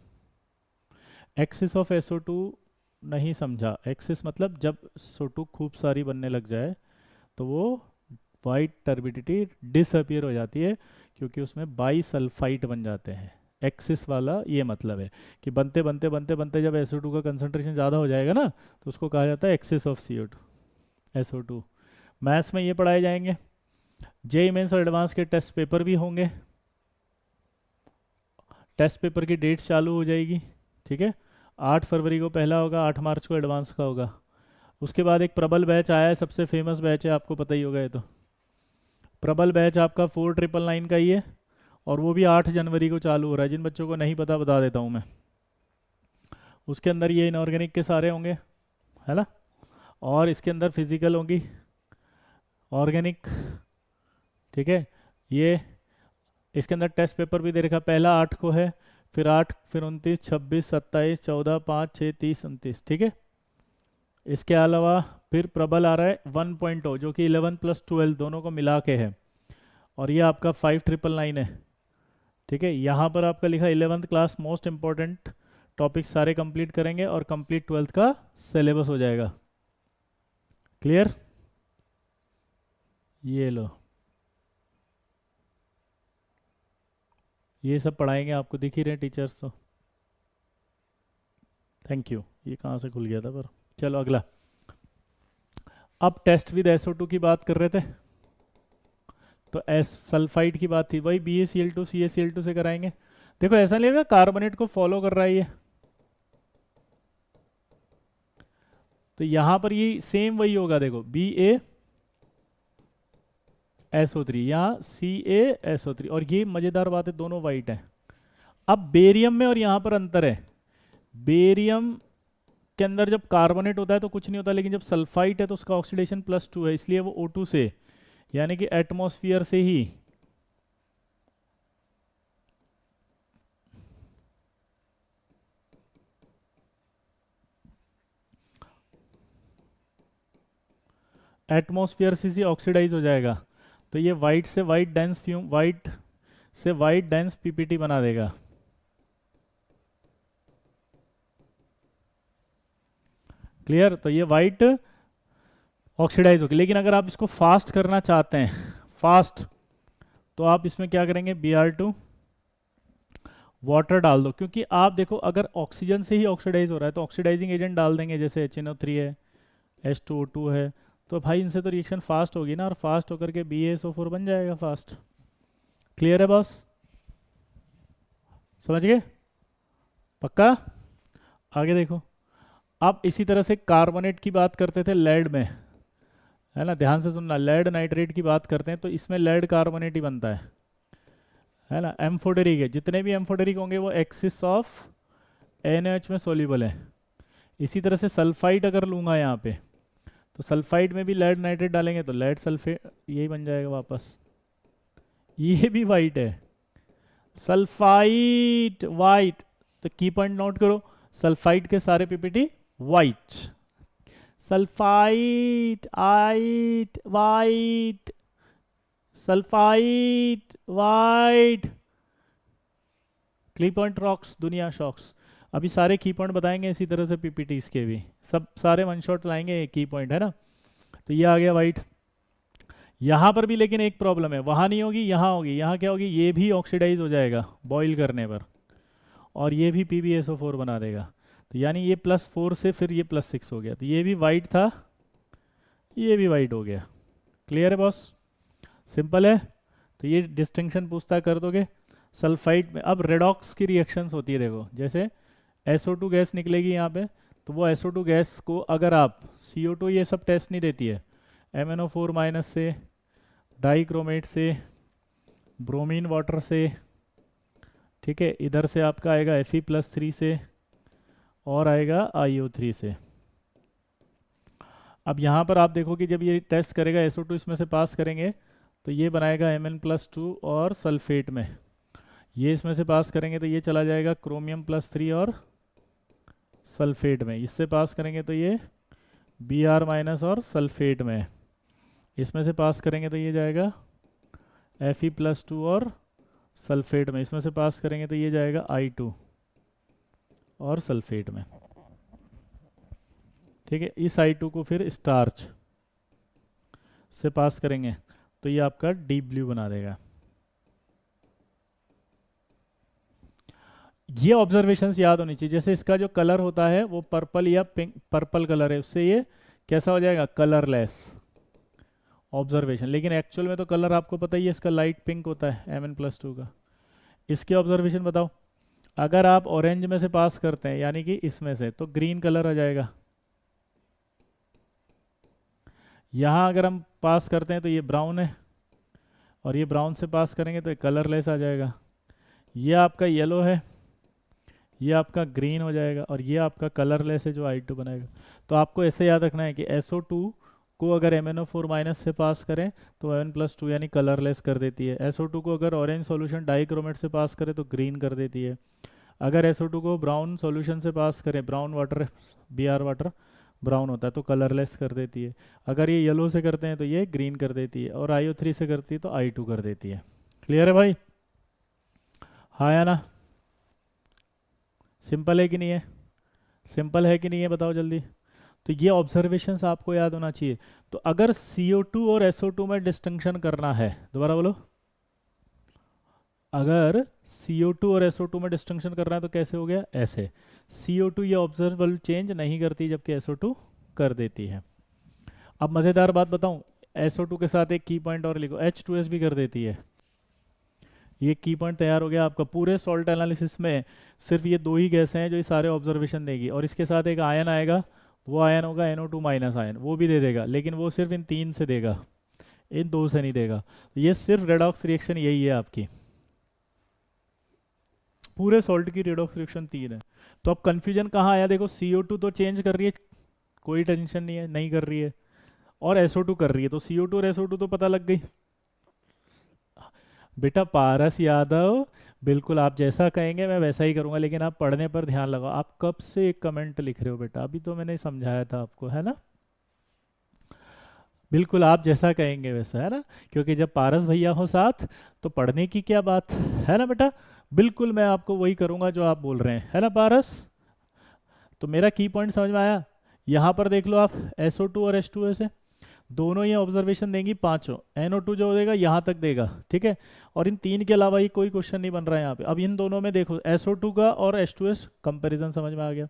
Axis of SO2 नहीं समझा। एक्सिस मतलब जब SO2 खूब सारी बनने लग जाए तो वो वाइट टर्बिडिटी डिसअपियर हो जाती है, क्योंकि उसमें बाई सल्फाइड बन जाते हैं। एक्सिस वाला ये मतलब है कि बनते बनते बनते बनते जब SO2 का कंसंट्रेशन ज़्यादा हो जाएगा ना, तो उसको कहा जाता है एक्सिस ऑफ SO2। मैथ्स में ये पढ़ाए जाएंगे। जेईई मेंस और एडवांस के टेस्ट पेपर भी होंगे। टेस्ट पेपर की डेट्स चालू हो जाएगी, ठीक है। 8 फरवरी को पहला होगा, 8 मार्च को एडवांस का होगा। उसके बाद एक प्रबल बैच आया है, सबसे फेमस बैच है, आपको पता ही होगा ये तो। प्रबल बैच आपका 4999 का ही है, और वो भी 8 जनवरी को चालू हो रहा है। जिन बच्चों को नहीं पता बता देता हूँ मैं। उसके अंदर ये इनऑर्गेनिक के सारे होंगे, है ना, और इसके अंदर फिजिकल होंगी, ऑर्गेनिक, ठीक है। ये इसके अंदर टेस्ट पेपर भी दे रखा, पहला 8 को है, फिर 8, फिर 29, 26, 27, 14, 5, 6, 30, 29, ठीक है। इसके अलावा फिर प्रबल आ रहा है 1.0, जो कि 11 + 12 दोनों को मिला के है, और ये आपका 5999 है, ठीक है। यहाँ पर आपका लिखा 11th class most important topic सारे कंप्लीट करेंगे, और कंप्लीट 12th का सिलेबस हो जाएगा। क्लियर? ये लो, ये सब पढ़ाएंगे आपको, दिख ही रहे टीचर्स तो। Thank you. ये कहाँ से खुल गया था पर, चलो अगला। अब टेस्ट विद SO2 की बात कर रहे थे, तो एस सल्फाइड की बात थी, वही BaCl2 CaCl2 से कराएंगे। देखो ऐसा नहीं लगा कार्बोनेट को फॉलो कर रहा है ये, तो यहाँ पर ये सेम वही होगा। देखो BaSO3, यहाँ CaSO3, और ये मज़ेदार बात है, दोनों वाइट है। अब बेरियम में और यहाँ पर अंतर है। बेरियम के अंदर जब कार्बोनेट होता है तो कुछ नहीं होता, लेकिन जब सल्फाइट है तो उसका ऑक्सीडेशन +2 है, इसलिए वो O2 से, यानी कि एटमॉस्फेयर से ही ऑक्सीडाइज हो जाएगा। तो ये वाइट से वाइट डेंस फ्यूम, वाइट से वाइट डेंस PPT बना देगा। क्लियर? तो ये वाइट ऑक्सीडाइज होगी। लेकिन अगर आप इसको फास्ट करना चाहते हैं, फास्ट, तो आप इसमें क्या करेंगे, Br2 वाटर डाल दो, क्योंकि आप देखो अगर ऑक्सीजन से ही ऑक्सीडाइज हो रहा है तो ऑक्सीडाइजिंग एजेंट डाल देंगे, जैसे HNO3 है, H2O2 है, तो भाई इनसे तो रिएक्शन फास्ट होगी ना, और फास्ट होकर के BaSO4 बन जाएगा फास्ट। क्लियर है बॉस? समझ गए? पक्का? आगे देखो। अब इसी तरह से कार्बोनेट की बात करते थे लेड में, है ना, ध्यान से सुनना। लेड नाइट्रेट की बात करते हैं तो इसमें लेड कार्बोनेट ही बनता है ना। एम्फोडेरिक है, जितने भी एम्फोडेरिक होंगे वो एक्सिस ऑफ NaOH में सोल्यूबल है। इसी तरह से सल्फाइड अगर लूँगा यहाँ पे, तो सल्फाइड में भी लेड नाइट्रेट डालेंगे तो लेड सल्फेट यही बन जाएगा वापस। ये भी वाइट है, सल्फाइड वाइट। तो की पॉइंट नोट करो, सल्फाइड के सारे PPT वाइट, सल्फाइड आइट वाइट, सल्फाइड वाइट। की पॉइंट रॉक्स, दुनिया शॉक्स। अभी सारे की पॉइंट बताएंगे इसी तरह से PPTs के भी, सब सारे वन शॉट लाएंगे, एक की पॉइंट है ना। तो ये आ गया वाइट। यहाँ पर भी लेकिन एक प्रॉब्लम है, वहाँ नहीं होगी, यहाँ होगी। यहाँ क्या होगी, ये भी ऑक्सीडाइज हो जाएगा बॉईल करने पर, और ये भी PbSO4 बना देगा। तो यानी ये +4 से फिर ये +6 हो गया, तो ये भी वाइट था, ये भी वाइट हो गया। क्लियर है बॉस? सिंपल है। तो ये डिस्टिंक्शन पूछता है, कर दोगे। सल्फाइड में अब रेडॉक्स की रिएक्शंस होती है, देखो जैसे SO2 गैस निकलेगी यहाँ पे, तो वो SO2 गैस को अगर आप CO2 ये सब टेस्ट नहीं देती है, MnO4- से, डाइक्रोमेट से, ब्रोमीन वाटर से, ठीक है, इधर से आपका आएगा Fe+3 से, और आएगा IO3 से। अब यहाँ पर आप देखो कि जब ये टेस्ट करेगा SO2 इसमें से पास करेंगे तो ये बनाएगा Mn+2 और सल्फेट में, ये इसमें से पास करेंगे तो ये चला जाएगा क्रोमियम+3 और सल्फेट में, इससे पास करेंगे तो ये Br- और सल्फेट में, इसमें से पास करेंगे तो ये जाएगा Fe+2 और सल्फेट में, इसमें से पास करेंगे तो ये जाएगा I2 और सल्फेट में। ठीक है, इस I2 को फिर स्टार्च से पास करेंगे तो ये आपका डीप ब्लू बना देगा। ये ऑब्जर्वेशंस याद होनी चाहिए। जैसे इसका जो कलर होता है वो पर्पल या पिंक, पर्पल कलर है, उससे ये कैसा हो जाएगा, कलरलेस ऑब्जर्वेशन। लेकिन एक्चुअल में तो कलर आपको पता ही है, इसका लाइट पिंक होता है Mn+2 का। इसके ऑब्जर्वेशन बताओ, अगर आप ऑरेंज में से पास करते हैं यानी कि इसमें से, तो ग्रीन कलर आ जाएगा। यहाँ अगर हम पास करते हैं तो ये ब्राउन है, और ये ब्राउन से पास करेंगे तो ये कलरलेस आ जाएगा। ये आपका येलो है, ये आपका ग्रीन हो जाएगा, और ये आपका कलरलेस है जो I2 बनाएगा। तो आपको ऐसे याद रखना है कि SO2 को अगर MnO4- से पास करें तो Mn+2 यानी कलरलेस कर देती है। SO2 को अगर ऑरेंज सॉल्यूशन डाइक्रोमेट से पास करें तो ग्रीन कर देती है। अगर SO2 को ब्राउन सॉल्यूशन से पास करें, brown water, Br water brown होता है, तो कलरलेस कर देती है। अगर ये येलो से करते हैं तो ये ग्रीन कर देती है, और IO3 से करती है तो I2 कर देती है। क्लियर है भाई? हाँ या ना? सिंपल है कि नहीं है? सिंपल है कि नहीं है, बताओ जल्दी। तो ये ऑब्जर्वेशंस आपको याद होना चाहिए। तो अगर CO2 और SO2 में डिस्टिंक्शन करना है, दोबारा बोलो, अगर CO2 और SO2 में डिस्टिंक्शन करना है तो कैसे हो गया, ऐसे। CO2 ये ऑब्जर्वेबल चेंज नहीं करती जबकि SO2 कर देती है। अब मज़ेदार बात बताऊं, SO2 के साथ एक की पॉइंट और लिखो, H2S भी कर देती है। ये की पॉइंट तैयार हो गया आपका। पूरे सॉल्ट एनालिसिस में सिर्फ ये दो ही गैसें हैं जो ये सारे ऑब्जर्वेशन देगी, और इसके साथ एक आयन आएगा, वो आयन होगा NO2- आयन, वो भी दे देगा, लेकिन वो सिर्फ इन तीन से देगा, इन दो से नहीं देगा। ये सिर्फ रेडॉक्स रिएक्शन यही है आपकी, पूरे सॉल्ट की रेडॉक्स रिएक्शन तीन है। तो अब कंफ्यूजन कहाँ आया, देखो CO2 तो चेंज कर रही है, कोई टेंशन नहीं है, नहीं कर रही है, और SO2 कर रही है, तो CO2 और SO2 तो पता लग गई। बेटा पारस यादव, बिल्कुल आप जैसा कहेंगे मैं वैसा ही करूंगा, लेकिन आप पढ़ने पर ध्यान लगाओ। आप कब से एक कमेंट लिख रहे हो बेटा, अभी तो मैंने समझाया था आपको, है ना। बिल्कुल आप जैसा कहेंगे वैसा, है ना, क्योंकि जब पारस भैया हो साथ तो पढ़ने की क्या बात, है ना बेटा। बिल्कुल मैं आपको वही करूंगा जो आप बोल रहे हैं, है ना पारस। तो मेरा की पॉइंट समझ में आया। यहाँ पर देख लो आप, SO2 और H2S है, दोनों ये ऑब्जर्वेशन देंगी पांचों। NO2 जो देगा यहाँ तक देगा, ठीक है, और इन तीन के अलावा ही कोई क्वेश्चन नहीं बन रहा है यहाँ पे। अब इन दोनों में देखो, SO2 का और H2S कंपैरिजन समझ में आ गया,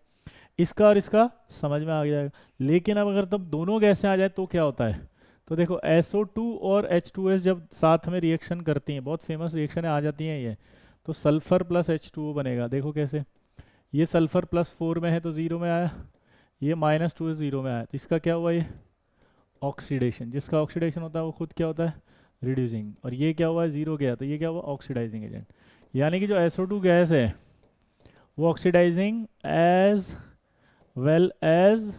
इसका और इसका समझ में आ जाएगा। लेकिन अब अगर तब दोनों गैसें आ जाए तो क्या होता है, तो देखो SO2 और H2S जब साथ में रिएक्शन करती हैं, बहुत फेमस रिएक्शन आ जाती हैं ये, तो सल्फर प्लस H2O बनेगा। देखो कैसे, ये सल्फर +4 में है तो 0 में आया, ये -2 0 में आया, तो इसका क्या हुआ, ये ऑक्सीडेशन। जिसका ऑक्सीडेशन होता है वो खुद क्या होता है, रिड्यूसिंग। और ये क्या हुआ है, 0 गया, तो ये क्या हुआ, ऑक्सीडाइजिंग एजेंट। यानी कि जो SO2 गैस है वो oxidising as well as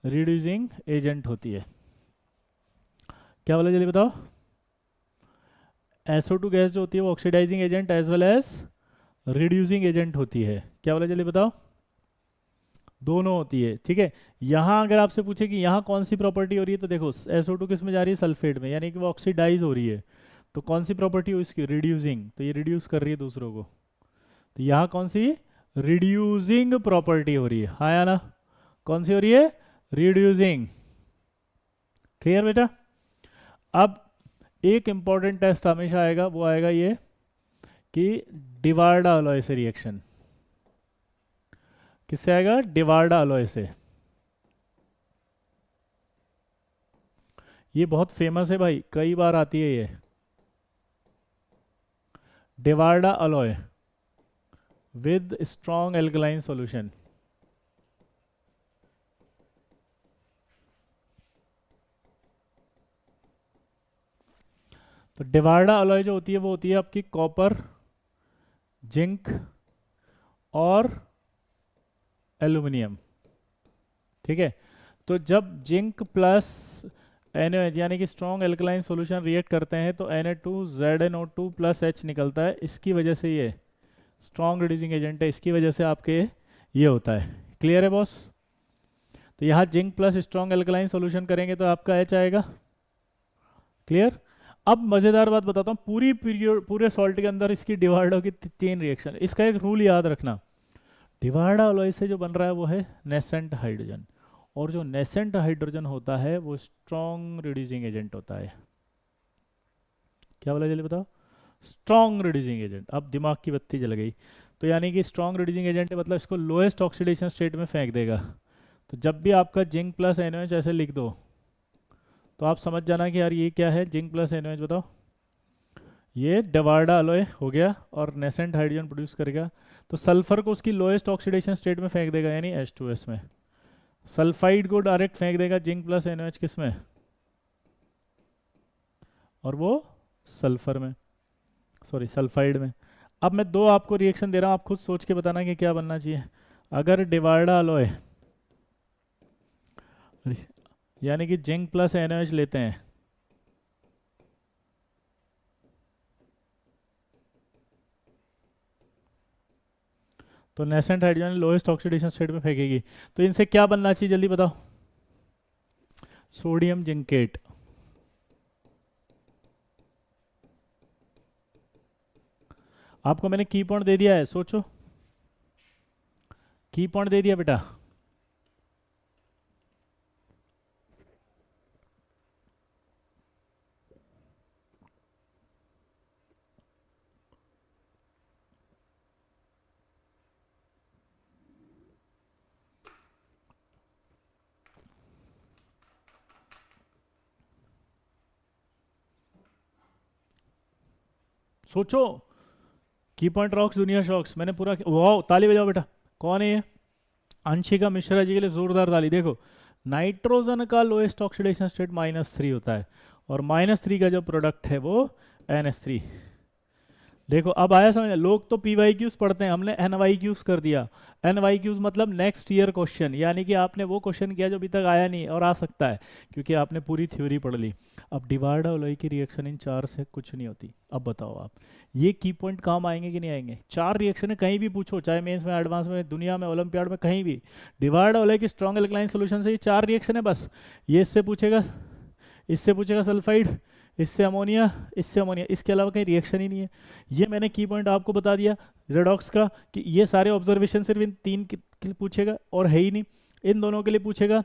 reducing agent होती है। क्या बोला जल्दी बताओ। SO2 गैस जो होती है वो oxidising agent as well as reducing agent होती है। क्या बोला जल्दी बताओ, दोनों होती है, ठीक है। यहाँ अगर आपसे पूछे कि यहाँ कौन सी प्रॉपर्टी हो रही है, तो देखो SO2 किस में जा रही है, सल्फेट में, यानी कि वो ऑक्सीडाइज हो रही है, तो कौन सी प्रॉपर्टी हो इसकी, रिड्यूसिंग, तो ये रिड्यूस कर रही है दूसरों को, तो यहाँ कौन सी रिड्यूसिंग प्रॉपर्टी हो रही है, हाँ या ना, कौन सी हो रही है, रिड्यूसिंग। क्लियर बेटा। अब एक इंपॉर्टेंट टेस्ट हमेशा आएगा, वो आएगा ये कि डिवार्डा अलॉय से रिएक्शन, किससे आएगा? डिवार्डा अलॉय से। ये बहुत फेमस है भाई, कई बार आती है ये, Devarda alloy with strong alkaline solution. तो डिवार्डा अलॉय जो होती है वो होती है आपकी कॉपर, जिंक और एल्यूमिनियम, ठीक है। तो जब जिंक प्लस NaOH यानी कि स्ट्रॉन्ग एल्कलाइन सॉल्यूशन रिएक्ट करते हैं तो Na2ZnO2 प्लस H निकलता है, इसकी वजह से ये स्ट्रॉन्ग रिड्यूसिंग एजेंट है, इसकी वजह से आपके ये होता है। क्लियर है बॉस? तो यहाँ zinc plus strong alkaline solution करेंगे तो आपका H आएगा। क्लियर? अब मज़ेदार बात बताता हूँ, पूरे सॉल्ट के अंदर इसकी डिवार्डो की 3 रिएक्शन। इसका एक रूल याद रखना, डिवार्डा अलॉय से जो बन रहा है वो है नेसेंट हाइड्रोजन, और जो नेसेंट हाइड्रोजन होता है वो स्ट्रॉन्ग रिड्यूसिंग एजेंट होता है। क्या बोला जल्दी बताओ? Strong reducing agent. अब दिमाग की बत्ती जल गई। तो यानी कि स्ट्रॉन्ग रिड्यूसिंग एजेंट है मतलब इसको लोएस्ट ऑक्सीडेशन स्टेट में फेंक देगा। तो जब भी आपका जिंक प्लस NaOH ऐसे लिख दो तो आप समझ जाना कि यार ये क्या है, जिंक प्लस NaOH बताओ, ये डिवार्डा अलॉय हो गया और नेसेंट हाइड्रोजन प्रोड्यूस करेगा। तो सल्फर को उसकी लोएस्ट ऑक्सीडेशन स्टेट में फेंक देगा यानी H2S में, सल्फाइड को डायरेक्ट फेंक देगा जिंक प्लस NaOH किस में, और वो सल्फर में, सॉरी सल्फाइड में। अब मैं 2 आपको रिएक्शन दे रहा हूँ, आप खुद सोच के बताना कि क्या बनना चाहिए। अगर डिवार्डा अलॉय यानी कि जिंक प्लस NaOH लेते हैं तो nascent hydrogen lowest oxidation state में फेंकेगी। तो इनसे क्या बनना चाहिए जल्दी बताओ? Sodium zincate. आपको मैंने की पॉइंट दे दिया है, सोचो, की पॉइंट दे दिया बेटा। सोचो, की पॉइंट रॉक्स दुनिया शॉक्स, मैंने पूरा, वाह ताली बजाओ बेटा। कौन है ये? अंशिका मिश्रा जी के लिए जोरदार ताली। देखो, नाइट्रोजन का लोएस्ट ऑक्सीडेशन स्टेट -3 होता है और -3 का जो प्रोडक्ट है वो NH3। देखो अब आया समझ, लोग तो PYQs पढ़ते हैं, हमने NYQs कर दिया। NYQs मतलब नेक्स्ट ईयर क्वेश्चन, यानी कि आपने वो क्वेश्चन किया जो अभी तक आया नहीं और आ सकता है क्योंकि आपने पूरी थ्योरी पढ़ ली। अब डिवार्डा अलॉय की रिएक्शन इन 4 से कुछ नहीं होती। अब बताओ आप, ये की पॉइंट काम आएंगे कि नहीं आएंगे? 4 रिएक्शन है, कहीं भी पूछो, चाहे मेंस में, एडवांस में, दुनिया में, ओलंपियाड में, कहीं भी, डिवार्डा अलॉय की स्ट्रॉन्ग एल्कलाइन सॉल्यूशन से ये 4 रिएक्शन है बस। ये इससे पूछेगा, इससे पूछेगा सल्फाइड, इससे अमोनिया, इससे अमोनिया, इसके अलावा कहीं रिएक्शन ही नहीं है। ये मैंने की पॉइंट आपको बता दिया रेडॉक्स का कि ये सारे ऑब्जर्वेशन सिर्फ इन 3 के लिए पूछेगा और है ही नहीं। इन दोनों के लिए पूछेगा,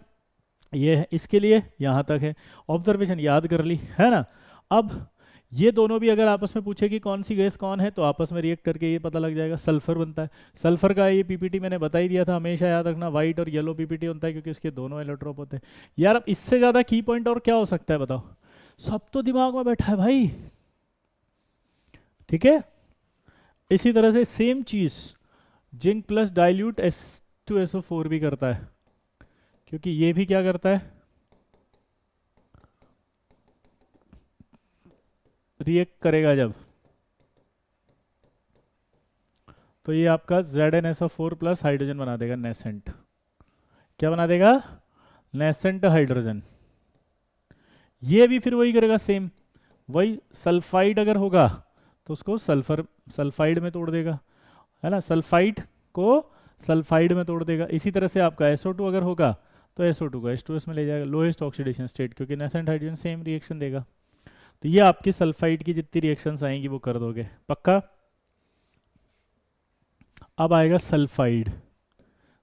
ये है, इसके लिए यहाँ तक है, ऑब्जर्वेशन याद कर ली है ना। अब ये दोनों भी अगर आपस में पूछे कि कौन सी गैस कौन है तो आपस में रिएक्ट करके ये पता लग जाएगा, सल्फर बनता है। सल्फर का ये PPT मैंने बता ही दिया था, हमेशा याद रखना, वाइट और येलो PPT होता है क्योंकि इसके दोनों एलोट्रोप होते हैं। यार अब इससे ज़्यादा की पॉइंट और क्या हो सकता है बताओ? सब तो दिमाग में बैठा है भाई, ठीक है। इसी तरह से सेम चीज जिंक प्लस डाइल्यूट H2SO4 भी करता है, क्योंकि ये भी क्या करता है, रिएक्ट करेगा जब, तो ये आपका ZnSO4 प्लस हाइड्रोजन बना देगा नेसेंट। क्या बना देगा? Nascent hydrogen. ये भी फिर वही करेगा सेम, वही सल्फाइड अगर होगा तो उसको सल्फर सल्फाइड में तोड़ देगा, है ना, सल्फाइड को सल्फाइड में तोड़ देगा। इसी तरह से आपका SO2 अगर होगा तो SO2 को H2S में ले जाएगा, लोएस्ट ऑक्सीडेशन स्टेट, क्योंकि नेसेंट हाइड्रोजन सेम रिएक्शन देगा। तो ये आपकी सल्फाइड की जितनी रिएक्शंस आएंगी वो कर दोगे पक्का। अब आएगा सल्फाइड।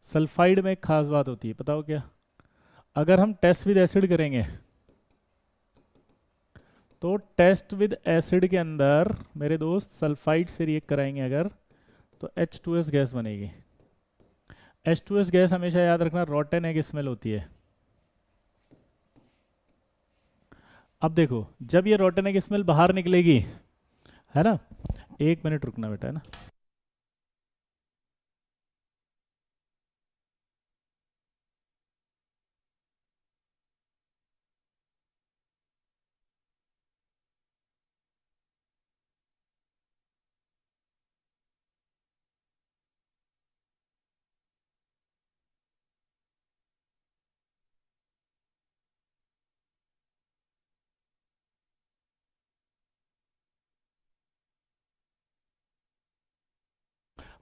सल्फाइड में एक खास बात होती है, बताओ क्या? अगर हम टेस्ट विद एसिड करेंगे तो टेस्ट विद एसिड के अंदर मेरे दोस्त सल्फाइड से रिएक्ट कराएंगे अगर, तो H2S गैस बनेगी। H2S गैस हमेशा याद रखना रॉटन एग स्मेल होती है। अब देखो जब ये रॉटन एग स्मेल बाहर निकलेगी, है ना, 1 मिनट रुकना बेटा, है ना।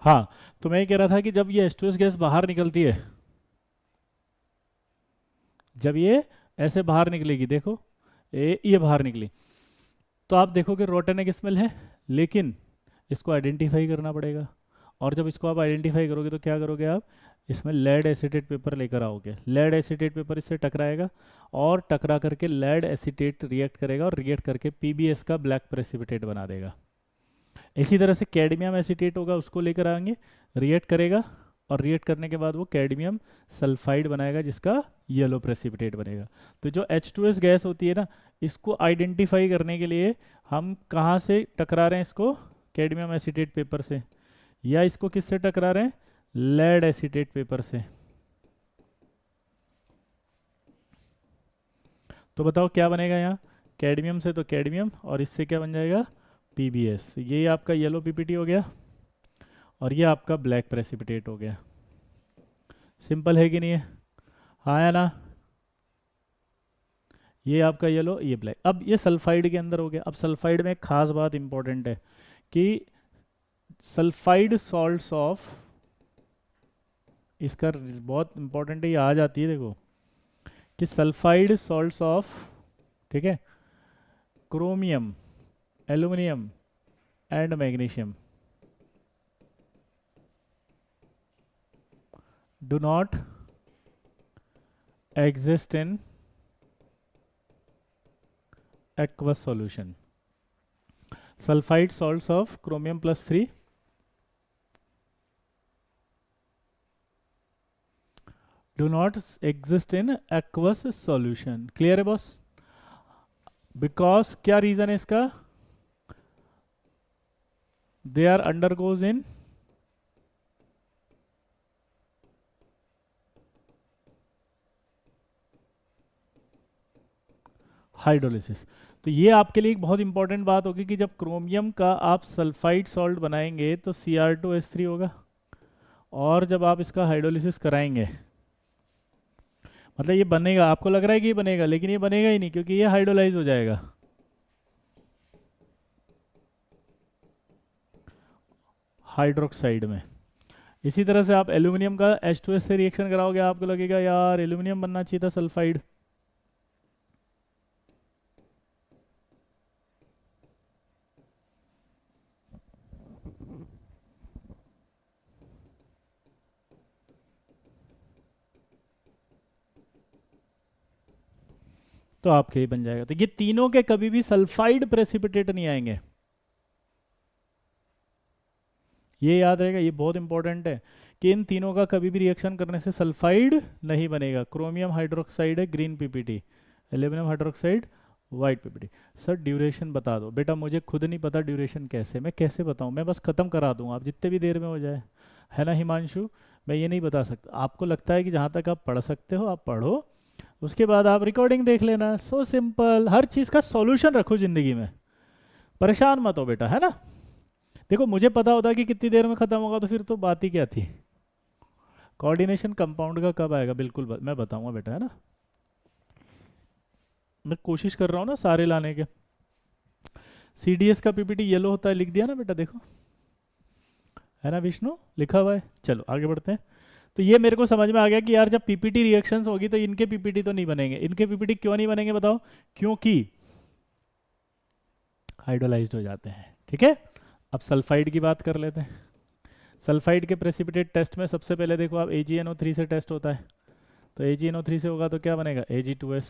हाँ, तो मैं ये कह रहा था कि जब ये H2S गैस बाहर निकलती है, जब ये ऐसे बाहर निकलेगी, देखो ये बाहर निकली, तो आप देखोगे रोटन एक स्मेल है, लेकिन इसको आइडेंटिफाई करना पड़ेगा। और जब इसको आप आइडेंटिफाई करोगे तो क्या करोगे आप, इसमें लेड एसीटेट पेपर लेकर आओगे। लेड एसीटेट पेपर इससे टकराएगा और टकरा करके लेड एसीटेट रिएक्ट करेगा और रिएक्ट करके पीबीएस का ब्लैक प्रेसिपिटेट बना देगा। इसी तरह से कैडमियम एसीटेट होगा, उसको लेकर आएंगे, रिएक्ट करेगा और रिएक्ट करने के बाद वो कैडमियम सल्फाइड बनाएगा जिसका येलो प्रेसिपिटेट बनेगा। तो जो H2S गैस होती है ना, इसको आइडेंटिफाई करने के लिए हम कहाँ से टकरा रहे हैं, इसको कैडमियम एसीटेट पेपर से, या इसको किससे टकरा रहे हैं, लेड एसीटेट पेपर से। तो बताओ क्या बनेगा यहाँ, कैडमियम से तो कैडमियम, और इससे क्या बन जाएगा, पीबीएस। ये आपका येलो पीपीटी हो गया और ये आपका ब्लैक प्रेसिपिटेट हो गया। सिंपल है कि नहीं है, हाँ या ना। ये आपका येलो, ये ब्लैक। अब ये सल्फाइड के अंदर हो गया। अब सल्फाइड में एक खास बात इंपॉर्टेंट है कि सल्फाइड सॉल्ट्स ऑफ, इसका बहुत इंपॉर्टेंट है, ये आ जाती है देखो, कि सल्फाइड सॉल्ट्स ऑफ, ठीक है, chromium, aluminium and magnesium do not exist in aqueous solution. Sulfide salts of chromium plus 3 do not exist in aqueous solution. Clear है बॉस? Because क्या रीजन है इसका, they are undergoes in hydrolysis. तो ये आपके लिए एक बहुत इंपॉर्टेंट बात होगी कि जब क्रोमियम का आप सल्फाइड सॉल्ट बनाएंगे तो Cr2S3 होगा, और जब आप इसका हाइड्रोलिसिस कराएंगे, मतलब ये बनेगा, आपको लग रहा है कि ये बनेगा, लेकिन ये बनेगा ही नहीं क्योंकि ये हाइड्रोलाइज हो जाएगा हाइड्रोक्साइड में। इसी तरह से आप एल्यूमिनियम का H2S से रिएक्शन कराओगे, आपको लगेगा यार एल्यूमिनियम बनना चाहिए था सल्फाइड। तो आपके ही बन जाएगा। तो ये तीनों के कभी भी सल्फाइड प्रेसिपिटेट नहीं आएंगे, ये याद रहेगा, ये बहुत इंपॉर्टेंट है कि इन तीनों का कभी भी रिएक्शन करने से सल्फाइड नहीं बनेगा। क्रोमियम हाइड्रोक्साइड है green PPT, aluminium hydroxide white PPT. Sir duration बता दो। बेटा मुझे खुद नहीं पता ड्यूरेशन कैसे, मैं कैसे बताऊं, मैं बस ख़त्म करा दूं, आप जितने भी देर में हो जाए, है ना हिमांशु। मैं ये नहीं बता सकता, आपको लगता है कि जहाँ तक आप पढ़ सकते हो आप पढ़ो, उसके बाद आप रिकॉर्डिंग देख लेना। सो सिंपल, हर चीज़ का सॉल्यूशन रखो ज़िंदगी में, परेशान मत हो बेटा, है ना। देखो मुझे पता होता कि कितनी देर में ख़त्म होगा तो फिर तो बात ही क्या थी। कोऑर्डिनेशन कंपाउंड का कब आएगा, बिल्कुल मैं बताऊंगा बेटा, है ना। मैं कोशिश कर रहा हूँ ना सारे लाने के। CDS का पीपीटी येलो होता है, लिख दिया ना बेटा, देखो, है ना विष्णु, लिखा हुआ है। चलो आगे बढ़ते हैं। तो ये मेरे को समझ में आ गया कि यार जब पीपीटी रिएक्शंस होगी तो इनके पीपीटी तो नहीं बनेंगे। इनके पीपीटी क्यों नहीं बनेंगे बताओ, क्योंकि हाइड्रोलाइज्ड हो जाते हैं, ठीक है। अब सल्फाइड की बात कर लेते हैं। सल्फाइड के प्रेसिपिटेट टेस्ट में सबसे पहले देखो आप AgNO3 से टेस्ट होता है, तो AgNO3 से होगा तो क्या बनेगा, Ag2S।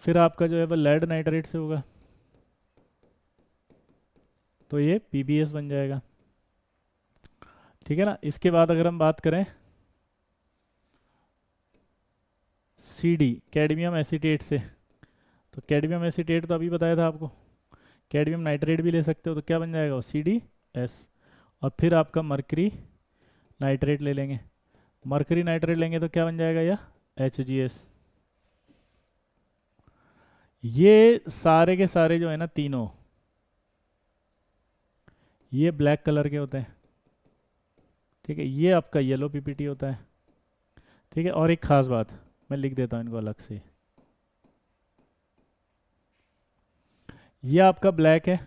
फिर आपका जो है वो लेड नाइट्रेट से होगा, तो ये PbS बन जाएगा। ठीक है ना। इसके बाद अगर हम बात करें CD कैडमियम एसीटेट से, तो कैडमियम एसीटेट तो अभी बताया था आपको, कैडमियम नाइट्रेट भी ले सकते हो, तो क्या बन जाएगा वो CdS। और फिर आपका मरकरी नाइट्रेट ले लेंगे, मरकरी नाइट्रेट लेंगे तो क्या बन जाएगा यह HgS। ये सारे के सारे जो है ना तीनों, ये ब्लैक कलर के होते हैं। ठीक है, ये आपका येलो PPT होता है। ठीक है, और एक खास बात मैं लिख देता हूँ इनको अलग से, ये आपका ब्लैक है,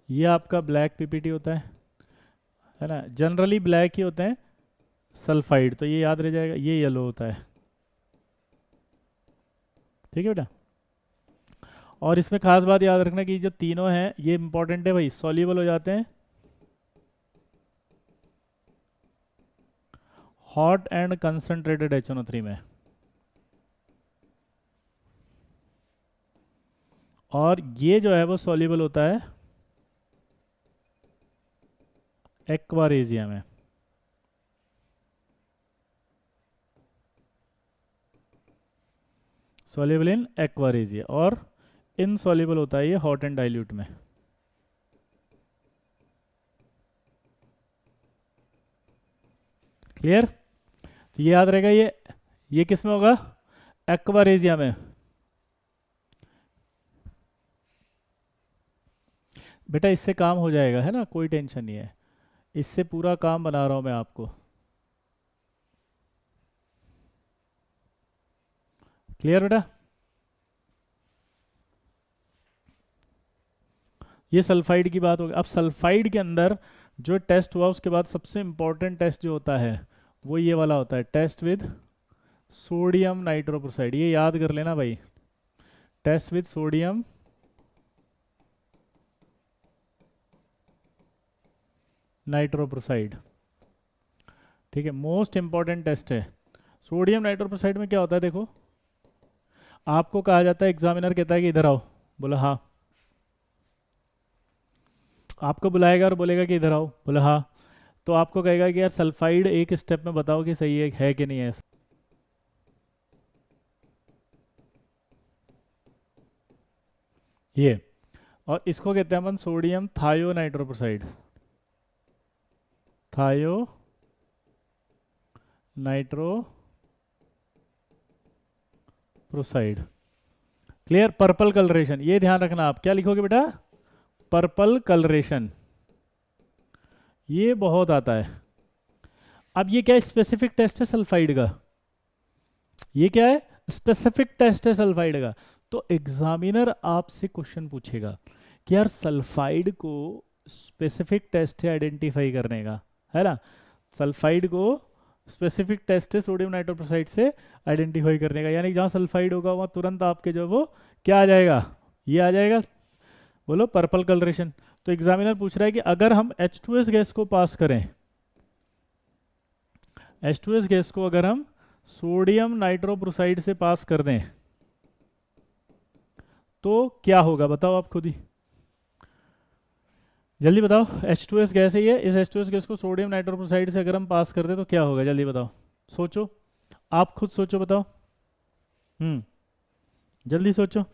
ये आपका ब्लैक PPT होता है ना। जनरली ब्लैक ही होते हैं सल्फाइड, तो ये याद रह जाएगा, ये येलो होता है। ठीक है बेटा। और इसमें खास बात याद रखना कि जो तीनों हैं ये इंपॉर्टेंट है भाई, सॉल्युबल हो जाते हैं हॉट एंड कंसंट्रेटेड HNO3 में, और ये जो है वो सॉल्युबल होता है एक्वारेजिया में। सॉल्युबल इन एक्वारेजिया, और इनसॉल्युबल होता है ये हॉट एंड डाइल्यूट में। क्लियर। तो ये याद रहेगा, ये किस में होगा, एक्वारेजिया में। बेटा इससे काम हो जाएगा, है ना, कोई टेंशन नहीं है, इससे पूरा काम बना रहा हूं मैं आपको। क्लियर बेटा। ये सल्फाइड की बात होगी। अब सल्फाइड के अंदर जो टेस्ट हुआ उसके बाद सबसे इंपॉर्टेंट टेस्ट जो होता है वो ये वाला होता है, टेस्ट विद सोडियम नाइट्रोप्रोसाइड। ये याद कर लेना भाई, टेस्ट विद सोडियम नाइट्रोप्रोसाइड। ठीक है, मोस्ट इंपॉर्टेंट टेस्ट है। सोडियम नाइट्रोप्रोसाइड में क्या होता है, देखो आपको कहा जाता है, एग्जामिनर कहता है कि इधर आओ, बोला हाँ, आपको बुलाएगा और बोलेगा कि इधर आओ, बोला हाँ, तो आपको कहेगा कि यार सल्फाइड एक स्टेप में बताओ कि सही है कि नहीं है। ये, और इसको कहते हैं अपन सोडियम थायो नाइट्रोप्रोसाइड, थायो नाइट्रोप्रोसाइड। क्लियर। पर्पल कलरेशन, ये ध्यान रखना, आप क्या लिखोगे बेटा, पर्पल कलरेशन, ये बहुत आता है। अब ये क्या है, स्पेसिफिक टेस्ट है सल्फाइड का, ये क्या है, स्पेसिफिक टेस्ट है सल्फाइड का। तो एग्जामिनर आपसे क्वेश्चन पूछेगा कि यार सल्फाइड को स्पेसिफिक टेस्ट है आइडेंटिफाई करने का, है ना, सल्फाइड को स्पेसिफिक टेस्ट है सोडियम नाइट्रोप्रोसाइड से आइडेंटिफाई करने का, यानी जहाँ सल्फाइड होगा वहाँ तुरंत आपके जो वो क्या आ जाएगा, ये आ जाएगा, बोलो पर्पल कलरेशन। तो एग्जामिनर पूछ रहा है कि अगर हम H2S गैस को पास करें, H2S गैस को अगर हम सोडियम नाइट्रोप्रोसाइड से पास कर दें तो क्या होगा, बताओ आप खुद ही, जल्दी बताओ। H2S गैस है ये, इस H2S गैस को सोडियम नाइट्रोप्रोसाइड से अगर हम पास कर दें तो क्या होगा, जल्दी बताओ, सोचो, आप खुद सोचो, बताओ। जल्दी सोचो।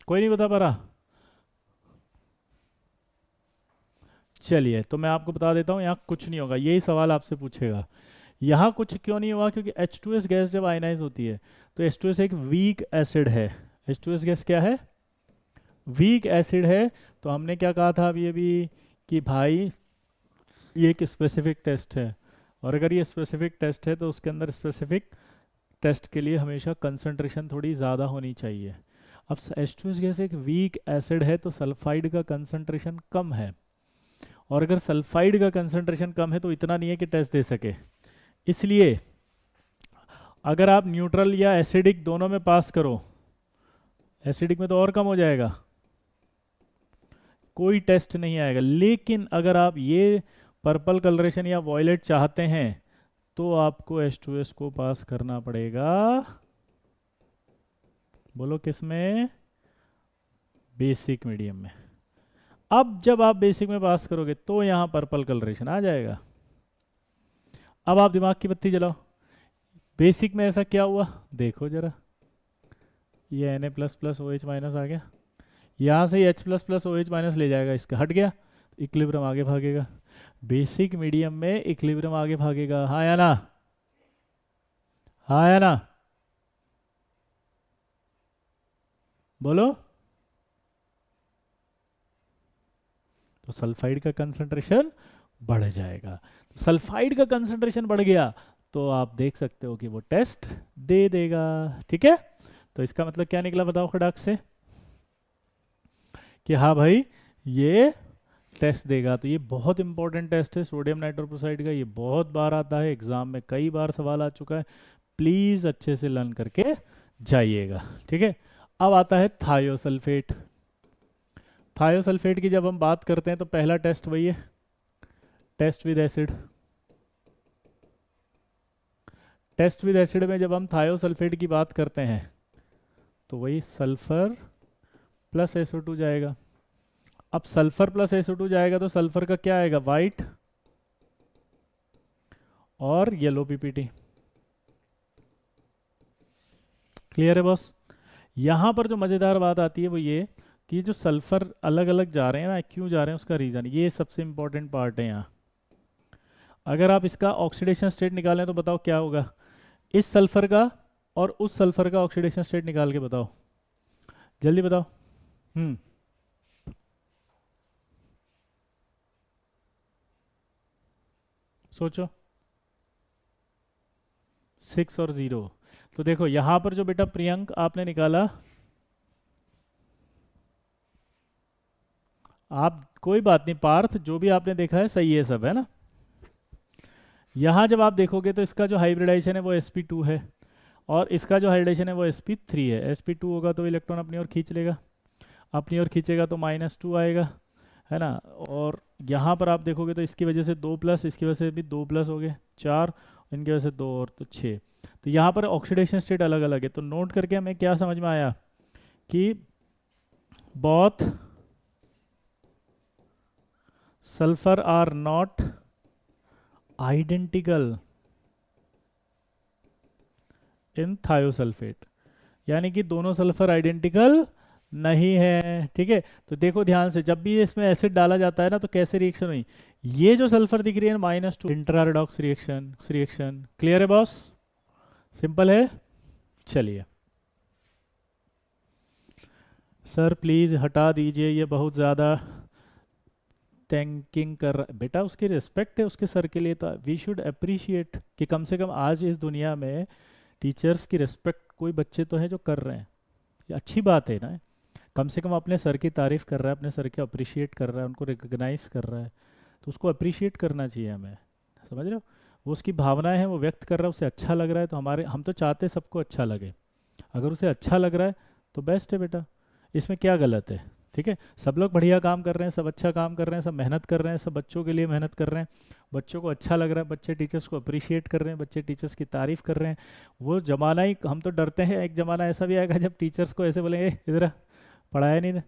कोई नहीं बता पा रहा, चलिए तो मैं आपको बता देता हूँ, यहाँ कुछ नहीं होगा, यही सवाल आपसे पूछेगा। यहाँ कुछ क्यों नहीं हुआ, क्योंकि H2S गैस जब आयनाइज होती है तो H2S एक वीक एसिड है। H2S गैस क्या है, वीक एसिड है। तो हमने क्या कहा था अभी अभी कि भाई ये एक स्पेसिफिक टेस्ट है, और अगर ये स्पेसिफिक टेस्ट है तो उसके अंदर स्पेसिफिक टेस्ट के लिए हमेशा कंसंट्रेशन थोड़ी ज़्यादा होनी चाहिए। अब H2S गैस एक वीक एसिड है तो सल्फाइड का कंसंट्रेशन कम है, और अगर सल्फाइड का कंसंट्रेशन कम है तो इतना नहीं है कि टेस्ट दे सके। इसलिए अगर आप न्यूट्रल या एसिडिक दोनों में पास करो, एसिडिक में तो और कम हो जाएगा, कोई टेस्ट नहीं आएगा। लेकिन अगर आप ये पर्पल कलरेशन या वॉयलेट चाहते हैं तो आपको H2S को पास करना पड़ेगा। बोलो किस में? बेसिक मीडियम में। अब जब आप बेसिक में पास करोगे तो यहां पर्पल कलरेशन आ जाएगा। अब आप दिमाग की बत्ती जलाओ, बेसिक में ऐसा क्या हुआ देखो जरा, ये Na++OH- आ गया, यहाँ से H++OH- ले जाएगा, इसका हट गया, इक्विलिब्रियम आगे भागेगा। बेसिक मीडियम में इक्विलिब्रियम आगे भागेगा, हाँ या ना? हाँ या ना? बोलो। तो सल्फाइड का कंसंट्रेशन बढ़ जाएगा। तो सल्फाइड का कंसंट्रेशन बढ़ गया तो आप देख सकते हो कि वो टेस्ट दे देगा। ठीक है, तो इसका मतलब क्या निकला बताओ खड़ाक से, कि हाँ भाई ये टेस्ट देगा। तो ये बहुत इंपॉर्टेंट टेस्ट है सोडियम नाइट्रोक्लोराइड का, ये बहुत बार आता है एग्जाम में, कई बार सवाल आ चुका है, प्लीज अच्छे से लर्न करके जाइएगा। ठीक है, अब आता है थायोसल्फेट। थायोसल्फेट की जब हम बात करते हैं तो पहला टेस्ट वही है, test with acid. Test with acid में जब हम थायोसल्फेट की बात करते हैं तो वही सल्फर प्लस SO2 जाएगा। अब सल्फर प्लस SO2 जाएगा तो सल्फर का क्या आएगा? वाइट और येलो पीपीटी। क्लियर है बॉस? यहां पर जो मजेदार बात आती है वो ये कि जो सल्फर अलग अलग जा रहे हैं ना, क्यों जा रहे हैं उसका रीजन, ये सबसे इंपॉर्टेंट पार्ट है यहाँ। अगर आप इसका ऑक्सीडेशन स्टेट निकालें तो बताओ क्या होगा, इस सल्फर का और उस सल्फर का ऑक्सीडेशन स्टेट निकाल के बताओ, जल्दी बताओ। सोचो, 6 और 0। तो देखो यहां पर जो बेटा प्रियंक आपने निकाला, आप कोई बात नहीं पार्थ, जो भी आपने देखा है सही है सब, है ना? यहां जब आप देखोगे तो इसका जो हाइब्रिडाइजेशन है वो sp2 है और इसका जो हाइब्रिडाइजेशन है वो sp3 है। sp2 होगा तो इलेक्ट्रॉन अपनी ओर खींच लेगा, अपनी ओर खींचेगा तो -2 आएगा, है ना? और यहाँ पर आप देखोगे तो इसकी वजह से 2+, इसकी वजह से भी 2+ हो गए 4, इनकी वजह से 2 और तो 6। तो यहाँ पर ऑक्सीडेशन स्टेट अलग अलग है। तो नोट करके हमें क्या समझ में आया कि both sulphur are not identical in thiosulphate, यानी कि दोनों सल्फर आइडेंटिकल नहीं है। ठीक है, तो देखो ध्यान से, जब भी इसमें एसिड डाला जाता है ना तो कैसे रिएक्शन हुई, ये जो सल्फर दिख रही है -2, इंट्रारेडॉक्स रिएक्शन रिएक्शन। क्लियर है बॉस? सिंपल है। चलिए सर प्लीज हटा दीजिए, ये बहुत ज़्यादा टैंकिंग कर रहा बेटा, उसकी रिस्पेक्ट है उसके सर के लिए, तो वी शुड अप्रिशिएट कि कम से कम आज इस दुनिया में टीचर्स की रिस्पेक्ट कोई बच्चे तो हैं जो कर रहे हैं, ये अच्छी बात है ना। कम से कम अपने सर की तारीफ कर रहा है, अपने सर के अप्रिशिएट कर रहा है, उनको रिकग्नाइज कर रहा है, तो उसको अप्रिशिएट करना चाहिए हमें। समझ रहे हो? वो उसकी भावनाएं हैं वो व्यक्त कर रहा है, उसे अच्छा लग रहा है, तो हम तो चाहते हैं सबको अच्छा लगे। अगर उसे अच्छा लग रहा है तो बेस्ट है बेटा, इसमें क्या गलत है? ठीक है, सब लोग बढ़िया काम कर रहे हैं, सब अच्छा काम कर रहे हैं, सब मेहनत कर रहे हैं, सब बच्चों के लिए मेहनत कर रहे हैं, बच्चों को अच्छा लग रहा है, बच्चे टीचर्स को अप्रिशिएट कर रहे हैं, बच्चे टीचर्स की तारीफ कर रहे हैं। वो जमाना ही, हम तो डरते हैं एक ज़माना ऐसा भी आएगा जब टीचर्स को ऐसे बोलेंगे इधर पढ़ाया नहीं,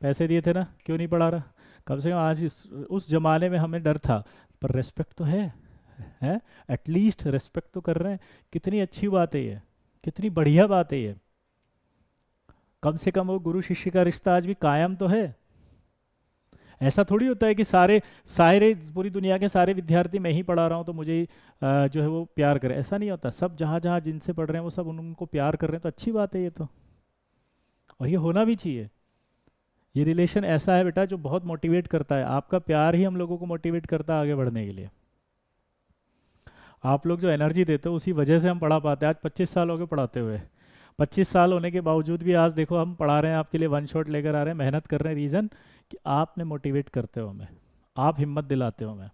पैसे दिए थे ना, क्यों नहीं पढ़ा रहा। कम से कम आज उस जमाने में हमें डर था, पर रेस्पेक्ट तो है, एटलीस्ट रेस्पेक्ट तो कर रहे हैं। कितनी अच्छी बात है ये, कितनी बढ़िया बात है ये। कम से कम वो गुरु शिष्य का रिश्ता आज भी कायम तो है। ऐसा थोड़ी होता है कि सारे सारे पूरी दुनिया के सारे विद्यार्थी मैं ही पढ़ा रहा हूँ तो मुझे ही जो है वो प्यार करे, ऐसा नहीं होता। सब जहाँ जहाँ जिनसे पढ़ रहे हैं वो सब उनको प्यार कर रहे हैं, तो अच्छी बात है ये तो, और ये होना भी चाहिए। ये रिलेशन ऐसा है बेटा जो बहुत मोटिवेट करता है, आपका प्यार ही हम लोगों को मोटिवेट करता है आगे बढ़ने के लिए। आप लोग जो एनर्जी देते हो उसी वजह से हम पढ़ा पाते हैं। आज 25 साल हो गए पढ़ाते हुए, 25 साल होने के बावजूद भी आज देखो हम पढ़ा रहे हैं, आपके लिए वन शॉट लेकर आ रहे हैं, मेहनत कर रहे हैं। रीज़न कि आपने मोटिवेट करते हो हमें, आप हिम्मत दिलाते हो मैं,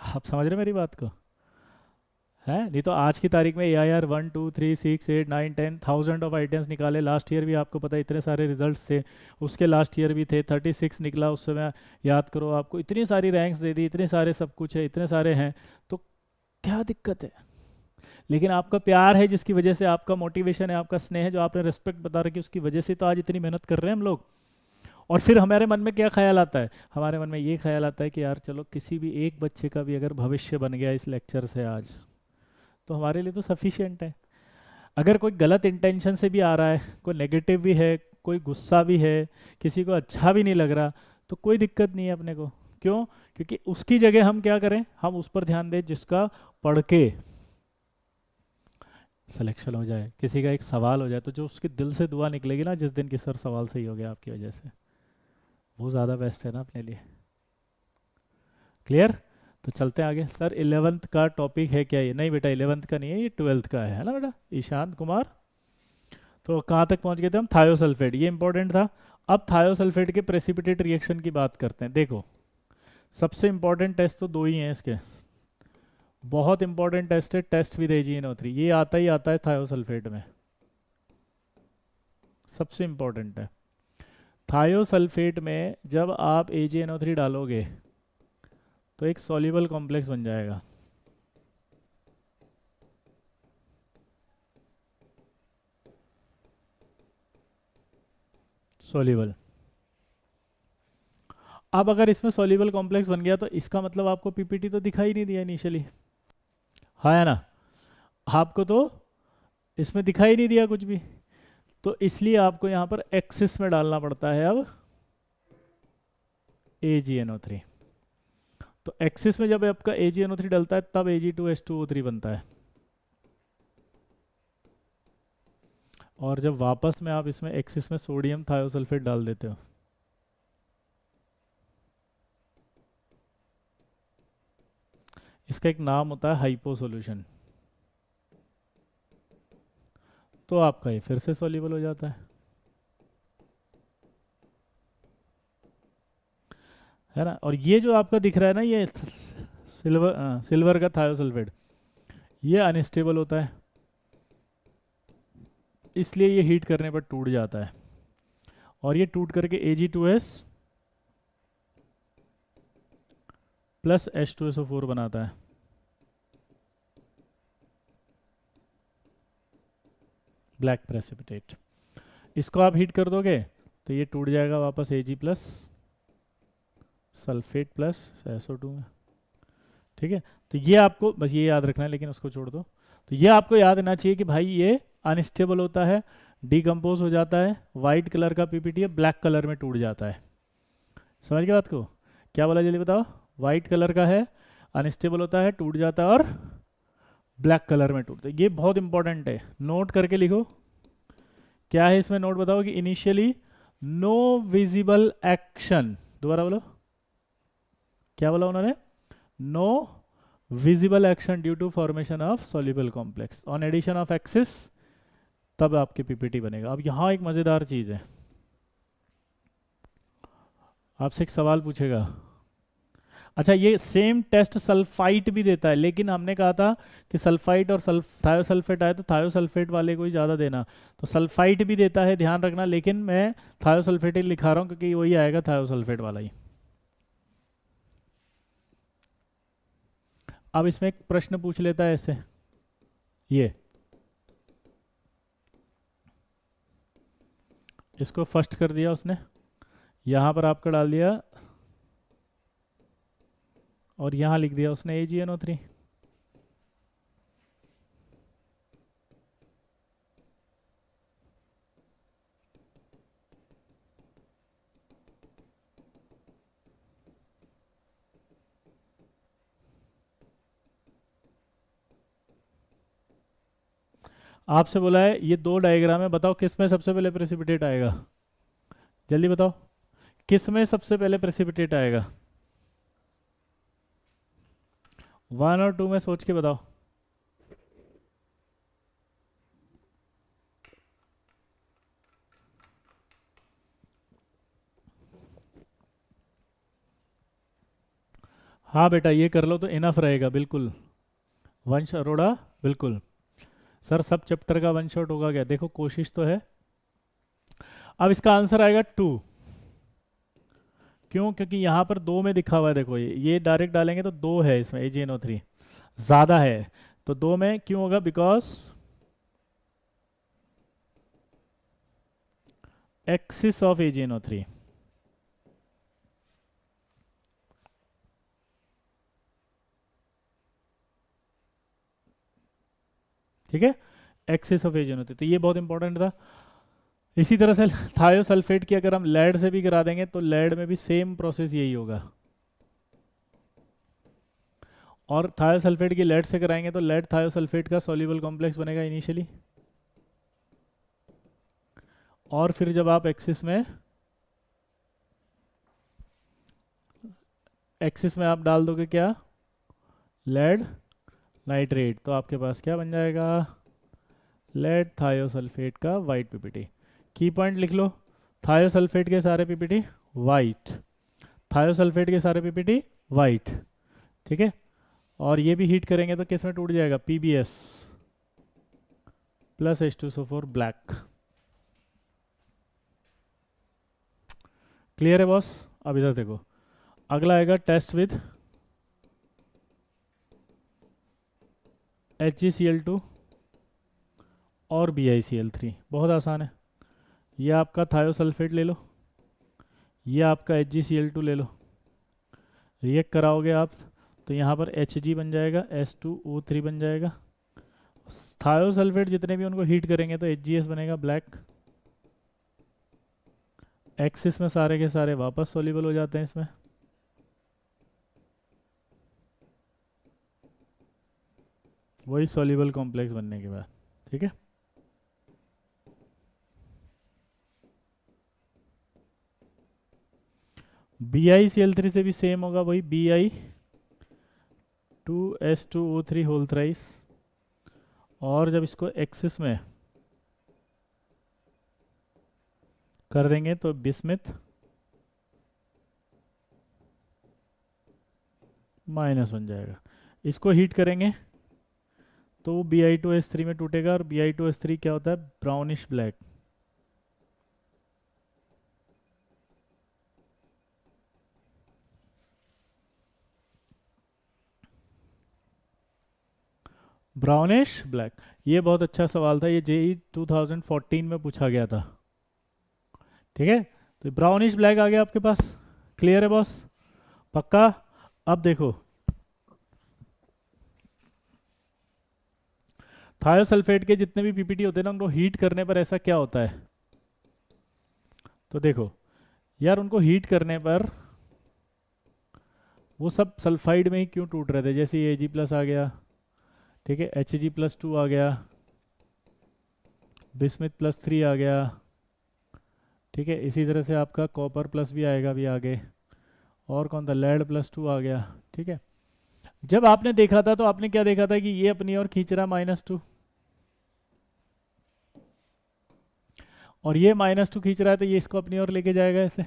आप समझ रहे मेरी बात को? है नहीं तो आज की तारीख में A I R 1 2 3 6 8 9 10 thousand of items निकाले, लास्ट ईयर भी आपको पता है इतने सारे रिजल्ट्स थे, उसके लास्ट ईयर भी थे, 36 निकला उस समय, याद करो, आपको इतनी सारी रैंक्स दे दी, इतने सारे सब कुछ है, इतने सारे हैं, तो क्या दिक्कत है? लेकिन आपका प्यार है जिसकी वजह से, आपका मोटिवेशन है, आपका स्नेह है, जो आपने रिस्पेक्ट बता रखी उसकी वजह से तो आज इतनी मेहनत कर रहे हैं हम लोग। और फिर हमारे मन में क्या ख्याल आता है? हमारे मन में ये ख्याल आता है कि यार चलो किसी भी एक बच्चे का भी अगर भविष्य बन गया इस लेक्चर से आज, तो हमारे लिए तो सफिशिएंट है। अगर कोई गलत इंटेंशन से भी आ रहा है, कोई नेगेटिव भी है, कोई गुस्सा भी है, किसी को अच्छा भी नहीं लग रहा, तो कोई दिक्कत नहीं है अपने को। क्यों? क्योंकि उसकी जगह हम क्या करें, हम उस पर ध्यान दें जिसका पढ़ के सिलेक्शन हो जाए, किसी का एक सवाल हो जाए, तो जो उसके दिल से दुआ निकलेगी ना जिस दिन कि सर सवाल सही हो गया आपकी वजह से, वो ज़्यादा बेस्ट है ना अपने लिए। क्लियर? तो चलते हैं आगे। सर 11th का टॉपिक है क्या ये? नहीं बेटा 11th का नहीं है, ये 12th का है ना बेटा ईशांत कुमार। तो कहाँ तक पहुँच गए थे हम? थायोसल्फेट, ये इंपॉर्टेंट था। अब थायोसल्फेट के प्रेसिपिटेट रिएक्शन की बात करते हैं। देखो सबसे इंपॉर्टेंट टेस्ट तो दो ही हैं इसके, बहुत इंपॉर्टेंट टेस्ट है, टेस्ट विद AgNO3, ये आता ही आता है थायोसल्फेट में, सबसे इंपॉर्टेंट है। थायोसल्फेट में जब आप AgNO3 डालोगे तो एक सॉल्युबल कॉम्प्लेक्स बन जाएगा। सॉल्युबल। अब अगर इसमें सॉल्युबल कॉम्प्लेक्स बन गया तो इसका मतलब आपको पीपीटी तो दिखाई नहीं दिया इनिशियली, हाँ है ना? आपको तो इसमें दिखाई नहीं दिया कुछ भी, तो इसलिए आपको यहाँ पर एक्सिस में डालना पड़ता है अब AgNO3। तो एक्सिस में जब आपका AgNO3 डलता है तब Ag2H2O3 बनता है, और जब वापस में आप इसमें एक्सिस में सोडियम थायोसल्फेट डाल देते हो, इसका एक नाम होता है हाइपो सॉल्यूशन, तो आपका ये फिर से सॉल्युबल हो जाता है ना? और ये जो आपका दिख रहा है ना, ये सिल्वर का थायोसल्फेट, ये अनस्टेबल होता है, इसलिए ये हीट करने पर टूट जाता है, और ये टूट करके Ag2S प्लस H2SO4 बनाता है। Black precipitate. इसको आप हीट कर दोगे तो ये टूट जाएगा वापस Ag plus sulphate plus SO2 में। ठीक है, तो ये आपको बस ये याद रखना है, लेकिन उसको छोड़ दो। तो ये आपको याद रहना चाहिए कि भाई ये अनस्टेबल होता है, डिकम्पोज हो जाता है, वाइट कलर का पीपीटी है, ब्लैक कलर में टूट जाता है। समझ गए बात को? क्या बोला जल्दी बताओ? वाइट कलर का है, अनस्टेबल होता है, टूट जाता है, और ब्लैक कलर में टूटता है। ये बहुत इंपॉर्टेंट है, नोट करके लिखो। क्या है इसमें नोट बताओ? कि इनिशियली नो विजिबल एक्शन, दोबारा बोलो, क्या बोला उन्होंने? No visible action due to formation of soluble complex on addition of excess, तब आपके पीपीटी बनेगा। अब यहाँ एक मज़ेदार चीज़ है, आपसे एक सवाल पूछेगा। अच्छा, ये सेम टेस्ट सल्फाइट भी देता है, लेकिन हमने कहा था कि सल्फाइट और थायोसल्फेट आए तो थायोसल्फेट वाले को ही ज़्यादा देना, तो सल्फाइट भी देता है, ध्यान रखना, लेकिन मैं थायोसल्फेट ही लिखा रहा हूँ क्योंकि वही आएगा थायोसल्फेट वाला ही। अब इसमें एक प्रश्न पूछ लेता है ऐसे, ये इसको फर्स्ट कर दिया उसने, यहाँ पर आपका डाल दिया, और यहाँ लिख दिया उसने AgNO3। आपसे बोला है ये दो डायग्राम है, बताओ किस में सबसे पहले प्रेसिपिटेट आएगा? जल्दी बताओ, किस में सबसे पहले प्रेसिपिटेट आएगा? 1 और 2 में सोच के बताओ। हाँ बेटा, ये कर लो तो इनफ रहेगा बिल्कुल। वंश अरोड़ा, बिल्कुल। सर सब चैप्टर का वन शॉट होगा क्या? देखो कोशिश तो है। अब इसका आंसर आएगा 2। क्यों? क्योंकि यहाँ पर 2 में दिखा हुआ है, देखो ये डायरेक्ट डालेंगे तो 2 है इसमें, AgNO3 ज़्यादा है। तो 2 में क्यों होगा? Because axis of AgNO3। ठीक है, एक्सिस ऑफ AgNO3, तो ये बहुत इंपॉर्टेंट था। इसी तरह से थायोसल्फेट की अगर हम लेड से भी करा देंगे तो लेड में भी सेम प्रोसेस यही होगा। और थायोसल्फेट की लेड से कराएंगे तो लेड थायोसल्फेट का सॉल्युबल कॉम्प्लेक्स बनेगा इनिशियली, और फिर जब आप एक्सिस में आप डाल दोगे क्या? लेड नाइट्रेट, तो आपके पास क्या बन जाएगा? लेड थायोसल्फेट का वाइट पीपीटी। की पॉइंट लिख लो, थायोसल्फेट के सारे पीपीटी वाइट, थायोसल्फेट के सारे पीपीटी वाइट। ठीक है, और ये भी हीट करेंगे तो किस में टूट जाएगा? PbS plus H2SO4 black. Clear है बॉस? अब इधर देखो, अगला आएगा टेस्ट विद HgCl2 और BiCl3। बहुत आसान है, ये आपका थायोसल्फेट ले लो, ये आपका HgCl2 ले लो, रिएक्ट कराओगे आप तो यहाँ पर Hg बन जाएगा, S2O3 बन जाएगा। थायोसल्फेट जितने भी उनको हीट करेंगे तो HgS बनेगा ब्लैक। एक्सिस में सारे के सारे वापस सॉल्युबल हो जाते हैं इसमें। वही सॉल्युबल कॉम्प्लेक्स बनने के बाद। ठीक है, BiCl3 से भी सेम होगा, वही Bi2S2O3 होल थ्राइस, और जब इसको एक्सिस में कर देंगे तो बिस्मिथ माइनस बन जाएगा। इसको हीट करेंगे तो वो Bi2S3 में टूटेगा, और Bi2S3 क्या होता है? Brownish black. ब्राउनिश ब्लैक, ये बहुत अच्छा सवाल था, ये JEE 2014 में पूछा गया था। ठीक है, तो ब्राउनिश ब्लैक आ गया आपके पास। क्लियर है बॉस? पक्का? अब देखो, थायोसल्फेट के जितने भी पीपीटी होते हैं ना, उनको हीट करने पर ऐसा क्या होता है? तो देखो यार, उनको हीट करने पर वो सब सल्फाइड में ही क्यों टूट रहे थे? जैसे ये Ag+ आ गया, ठीक है, Hg+2 आ गया, बिस्मिथ+3 आ गया, ठीक है, इसी तरह से आपका कॉपर प्लस भी आएगा भी आगे, और कौन था? लेड+2 आ गया। ठीक है, जब आपने देखा था तो आपने क्या देखा था कि ये अपनी ओर खींच रहा -2, और ये -2 खींच रहा है, तो ये इसको अपनी ओर लेके जाएगा ऐसे।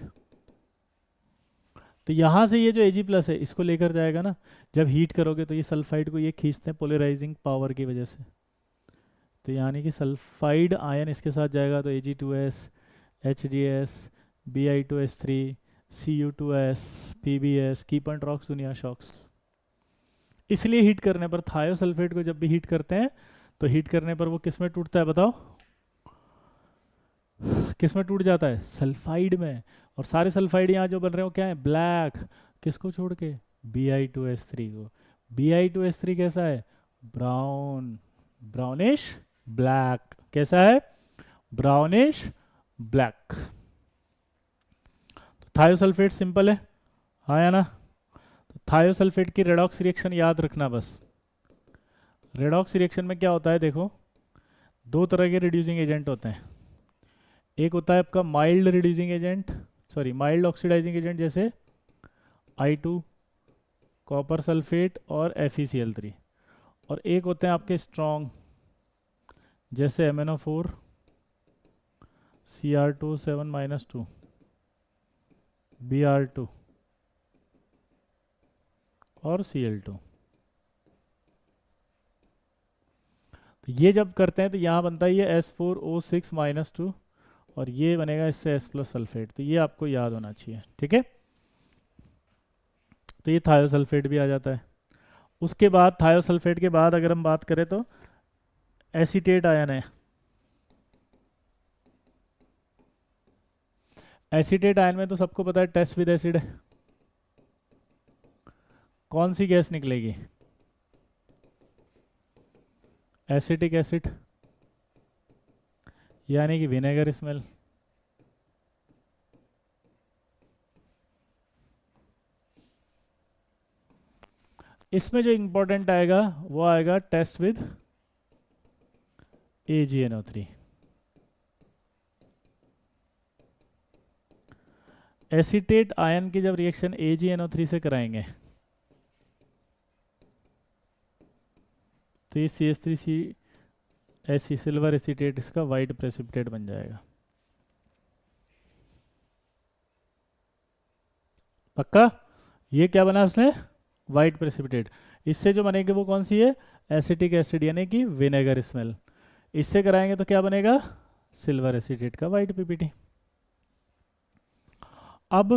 तो यहाँ से ये जो Ag+ है इसको लेकर जाएगा ना, जब हीट करोगे तो ये सल्फाइड को ये खींचते हैं पोलराइजिंग पावर की वजह से। तो यानी कि सल्फाइड आयन इसके साथ जाएगा तो Ag2S, HgS, Bi2S3, Cu2S, PbS, की पॉइंट रॉक्स दुनिया शॉक्स। इसलिए हीट करने पर थायोसल्फेट को जब भी हीट करते हैं तो हीट करने पर वो किस में टूटता है बताओ? किस में टूट जाता है? सल्फाइड में। और सारे सल्फाइड यहाँ जो बन रहे हो क्या है? ब्लैक। किसको छोड़ के? Bi2S3 को। Bi2S3 कैसा है? Brown, brownish black. कैसा है? Brownish black. तो थायोसल्फेट सिंपल है, हाँ या ना? तो थायोसल्फेट की रेडॉक्स रिएक्शन याद रखना बस। रेडॉक्स रिएक्शन में क्या होता है? देखो, दो तरह के रिड्यूसिंग एजेंट होते हैं। एक होता है आपका mild reducing agent, sorry mild oxidising agent, जैसे I2, कॉपर सल्फेट और FeCl3। और एक होते हैं आपके स्ट्रॉन्ग, जैसे MnO4, Cr2 7 - 2, Br2, और Cl2। तो ये जब करते हैं तो यहाँ बनता है ये S4O6-2 और ये बनेगा इससे S प्लस सल्फेट। तो ये आपको याद होना चाहिए, ठीक है। तो ये थायोसल्फेट भी आ जाता है। उसके बाद थायोसल्फेट के बाद अगर हम बात करें तो एसीटेट आयन है। एसीटेट आयन में तो सबको पता है टेस्ट विद एसिड है। कौन सी गैस निकलेगी? एसिटिक एसिड, यानी कि विनेगर स्मेल। इसमें जो इंपॉर्टेंट आएगा वो आएगा test with AgNO3। Acetate ion की जब रिएक्शन AgNO3 से कराएंगे तो ये CH3C ऐसी सिल्वर एसीटेट इसका वाइट प्रेसिपिटेट बन जाएगा। पक्का? ये क्या बना उसने? White precipitate. इससे जो बनेगी वो कौन सी है? एसिटिक एसिड, यानी कि विनेगर स्मेल। इससे कराएंगे तो क्या बनेगा? सिल्वर एसीटेट का वाइट पीपीटी। अब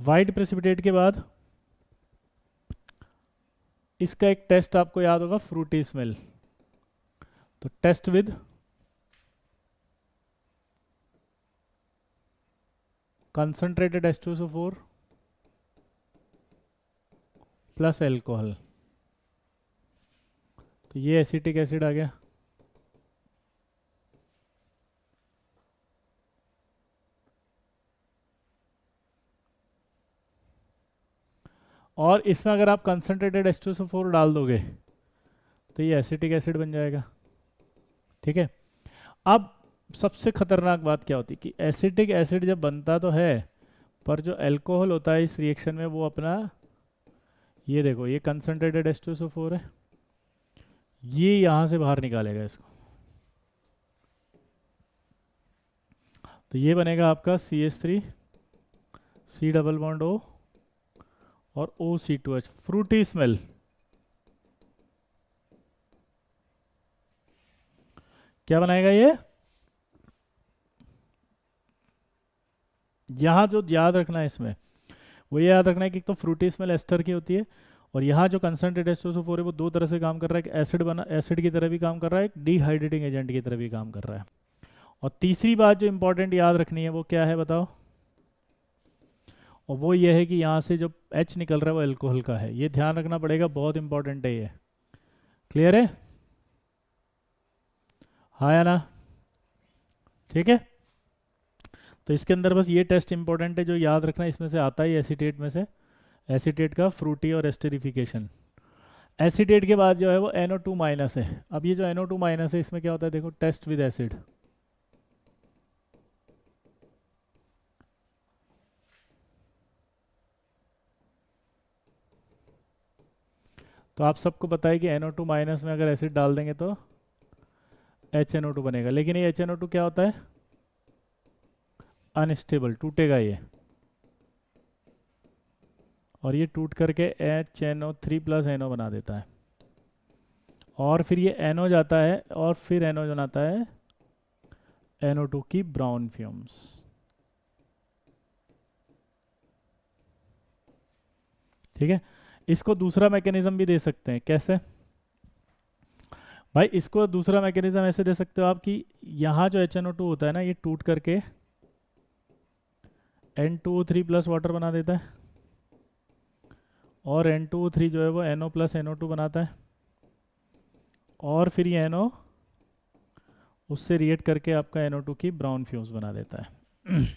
वाइट प्रेसिपिटेट के बाद इसका एक टेस्ट आपको याद होगा, फ्रूटी स्मेल। तो test with concentrated H2SO4 plus alcohol. तो ये एसिटिक एसिड आ गया। और इसमें अगर आप कंसंट्रेटेड H2SO4 डाल दोगे तो ये एसिटिक एसिड बन जाएगा, ठीक है। अब सबसे खतरनाक बात क्या होती है कि एसिटिक एसिड जब बनता तो है, पर जो अल्कोहल होता है इस रिएक्शन में वो अपना, ये देखो ये कंसंट्रेटेड H2SO4 है, ये यहाँ से बाहर निकालेगा इसको। तो ये बनेगा आपका CH3 C double bond O और OC2H, फ्रूटी स्मेल। क्या बनाएगा ये? यहाँ जो याद रखना है इसमें, वो ये याद रखना है कि एक तो फ्रूटी स्मेल एस्टर की होती है, और यहाँ जो कंसंट्रेटेड H2SO4 है वो दो तरह से काम कर रहा है, एक एसिड की तरह भी काम कर रहा है, एक डिहाइड्रेटिंग एजेंट की तरह भी काम कर रहा है। और तीसरी बात जो इंपॉर्टेंट याद रखनी है वो क्या है बताओ? और वो ये है कि यहाँ से जो H निकल रहा है वो अल्कोहल का है। ये ध्यान रखना पड़ेगा, बहुत इंपॉर्टेंट है ये। क्लियर है? हाँ या ना? ठीक है। तो इसके अंदर बस ये टेस्ट इंपॉर्टेंट है जो याद रखना, इसमें से आता है एसीटेट में से, एसीटेट का फ्रूटी और एस्टेरिफिकेशन। एसीटेट के बाद जो है वो NO2 माइनस है। अब ये जो NO2 माइनस है इसमें क्या होता है देखो, टेस्ट विद एसिड। तो आप सबको पता है कि NO2 माइनस में अगर एसिड डाल देंगे तो HNO2 बनेगा, लेकिन ये HNO2 क्या होता है? अनस्टेबल, टूटेगा ये, और ये टूट करके HNO3 प्लस NO बना देता है, और फिर ये NO जाता है और फिर NO बनाता है NO2 की ब्राउन फ्यूम्स। ठीक है। इसको दूसरा मैकेनिज्म भी दे सकते हैं, कैसे भाई? इसको दूसरा मैकेनिज्म ऐसे दे सकते हो आप कि यहाँ जो HNO2 होता है ना, ये टूट करके N2O3 प्लस वाटर बना देता है, और N2O3 जो है वो NO प्लस NO2 बनाता है, और फिर ये NO उससे रिएक्ट करके आपका NO2 की ब्राउन फ्यूम्स बना देता है।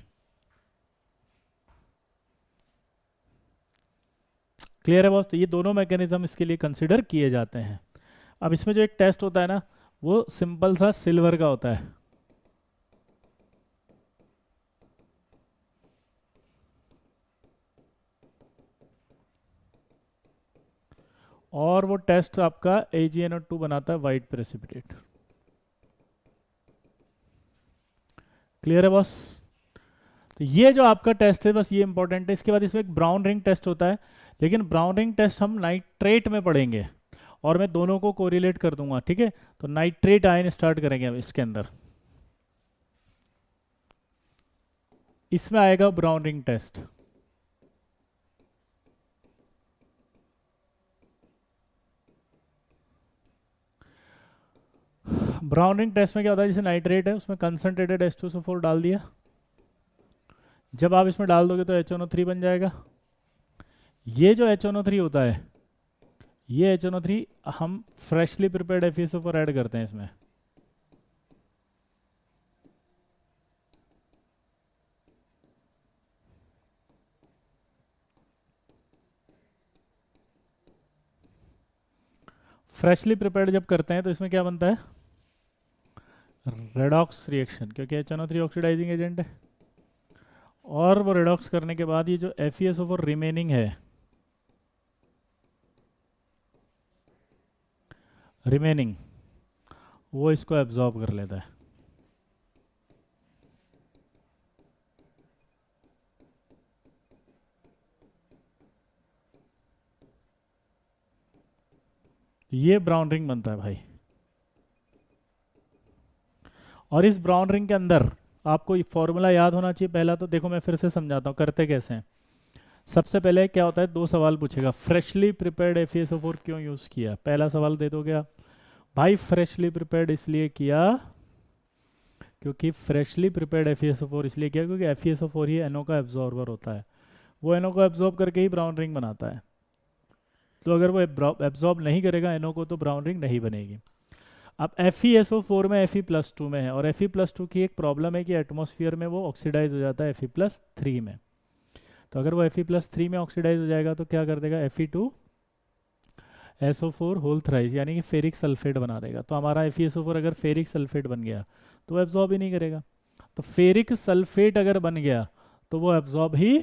क्लियर है बॉस? तो ये दोनों मैकेनिज्म इसके लिए कंसिडर किए जाते हैं। अब इसमें जो एक टेस्ट होता है ना, वो सिंपल सा सिल्वर का होता है। और वो टेस्ट आपका AgNO2 बनाता है वाइट प्रेसिपिटेट। क्लियर है बॉस? तो ये जो आपका टेस्ट है बस ये इंपॉर्टेंट है। इसके बाद इसमें एक ब्राउन रिंग टेस्ट होता है, लेकिन ब्राउन रिंग टेस्ट हम नाइट्रेट में पढ़ेंगे और मैं दोनों को कोरिलेट कर दूंगा, ठीक है। तो नाइट्रेट आयन स्टार्ट करेंगे अब इसके अंदर, इसमें आएगा brown ring test. Brown ring test में क्या होता है, जैसे नाइट्रेट है उसमें कंसनट्रेटेड H2SO4 डाल दिया, जब आप इसमें डाल दोगे तो HNO3 बन जाएगा। ये जो HNO3 होता है, ये HNO3 हम फ्रेशली प्रिपेयर्ड FeSO4 ऐड करते हैं इसमें। फ्रेशली प्रिपेयर्ड जब करते हैं तो इसमें क्या बनता है, रेडॉक्स रिएक्शन, क्योंकि HNO3 ऑक्सीडाइजिंग एजेंट है। और वो रेडॉक्स करने के बाद ये जो FeSO4 रिमेनिंग है, रिमेनिंग वो इसको एब्जॉर्ब कर लेता है। ये ब्राउन रिंग बनता है भाई। और इस ब्राउन रिंग के अंदर आपको फॉर्मूला याद होना चाहिए। पहला तो देखो मैं फिर से समझाता हूँ करते कैसे हैं। सबसे पहले क्या होता है, दो सवाल पूछेगा, फ्रेशली प्रिपेयर्ड FeSO4 क्यों यूज़ किया, पहला सवाल दे दोगे आप, भाई फ्रेशली प्रिपेयर्ड इसलिए किया क्योंकि फ्रेशली प्रिपेयर्ड FeSO4 इसलिए किया क्योंकि FeSO4 ही NO का एब्जॉर्बर होता है, वो NO को एब्जॉर्ब करके ही ब्राउन रिंग बनाता है। तो अगर वो एब्जॉर्ब नहीं करेगा NO को तो ब्राउन रिंग नहीं बनेगी। अब FeSO4 में Fe+2 में है, और Fe+2 की एक प्रॉब्लम है कि एटमॉस्फेयर में वो ऑक्सीडाइज हो जाता है Fe+3 में। तो अगर वो Fe+3 में ऑक्सीडाइज हो जाएगा तो क्या कर देगा, Fe2SO4 होल थ्राइस, यानी कि फेरिक सल्फेट बना देगा। तो हमारा FeSO4 अगर फेरिक सल्फेट बन गया तो वो एब्जॉर्ब ही नहीं करेगा। तो फेरिक सल्फेट अगर बन गया तो वो एब्जॉर्ब ही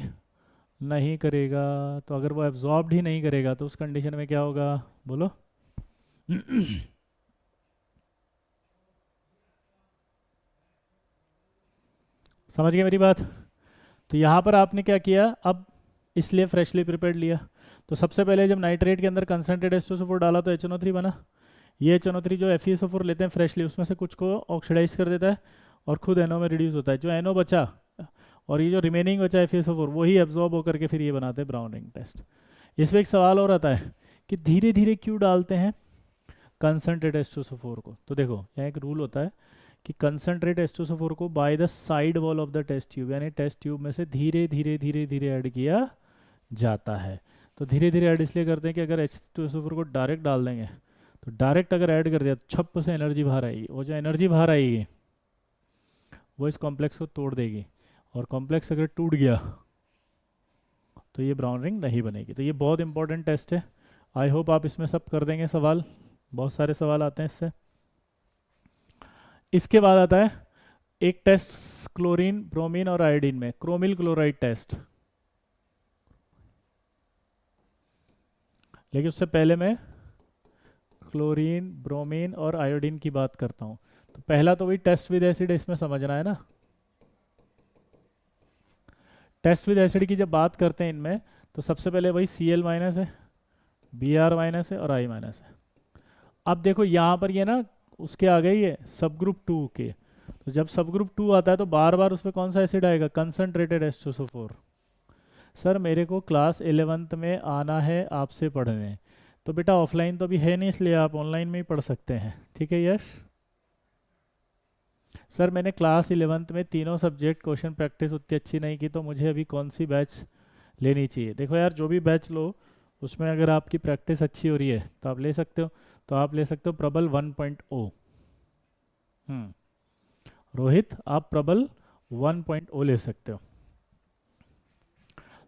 नहीं करेगा। तो अगर वो एब्जॉर्ब ही नहीं करेगा तो उस कंडीशन में क्या होगा, बोलो। समझ गए मेरी बात। तो यहाँ पर आपने क्या किया, अब इसलिए फ्रेशली प्रिपेयर्ड लिया। तो सबसे पहले जब नाइट्रेट के अंदर कंसनट्रेट H2SO4 डाला तो HNO3 बना। ये HNO3 जो FeSO4 लेते हैं फ्रेशली, उसमें से कुछ को ऑक्सीडाइज कर देता है और खुद NO में रिड्यूस होता है। जो NO बचा और ये जो रिमेनिंग बचा FeSO4 वही एब्जॉर्ब होकर के फिर ये बनाते हैं ब्राउन रिंग टेस्ट। इसमें एक सवाल और आता है कि धीरे धीरे क्यों डालते हैं कंसनट्रेट H2SO4 को। तो देखो यहाँ एक रूल होता है कि कंसनट्रेट H2SO4 को by the side wall of the test tube, यानी टेस्ट ट्यूब में से धीरे धीरे धीरे धीरे ऐड किया जाता है। तो धीरे धीरे ऐड इसलिए करते हैं कि अगर H2SO4 को डायरेक्ट डाल देंगे तो डायरेक्ट अगर ऐड कर दिया तो छप से एनर्जी बाहर आएगी, वो जो एनर्जी बाहर आएगी वो इस कॉम्प्लेक्स को तोड़ देगी, और कॉम्प्लेक्स अगर टूट गया तो ये ब्राउन रिंग नहीं बनेगी। तो ये बहुत इंपॉर्टेंट टेस्ट है। आई होप आप इसमें सब कर देंगे सवाल, बहुत सारे सवाल आते हैं इससे। इसके बाद आता है एक टेस्ट क्लोरीन, ब्रोमीन और आयोडीन में, क्रोमिल क्लोराइड टेस्ट। लेकिन उससे पहले मैं क्लोरीन, ब्रोमीन और आयोडीन की बात करता हूँ। तो पहला तो वही टेस्ट विद एसिड इसमें समझना है ना। टेस्ट विद एसिड की जब बात करते हैं इनमें तो सबसे पहले वही Cl- है, Br- है और I- है। अब देखो यहाँ पर ये ना उसके आ गई है सब ग्रुप 2 के। तो जब सब ग्रुप 2 आता है तो बार बार उसमें कौन सा एसिड आएगा, कंसनट्रेटेड H2SO4। सर मेरे को क्लास 11th में आना है आपसे पढ़ने, तो बेटा ऑफलाइन तो अभी है नहीं इसलिए आप ऑनलाइन में ही पढ़ सकते हैं, ठीक है यश। सर मैंने क्लास 11th में तीनों सब्जेक्ट क्वेश्चन प्रैक्टिस उतनी अच्छी नहीं की, तो मुझे अभी कौन सी बैच लेनी चाहिए। देखो यार जो भी बैच लो उसमें अगर आपकी प्रैक्टिस अच्छी हो रही है तो आप ले सकते हो। तो आप ले सकते हो प्रबल 1.0। रोहित आप प्रबल 1.0 ले सकते हो।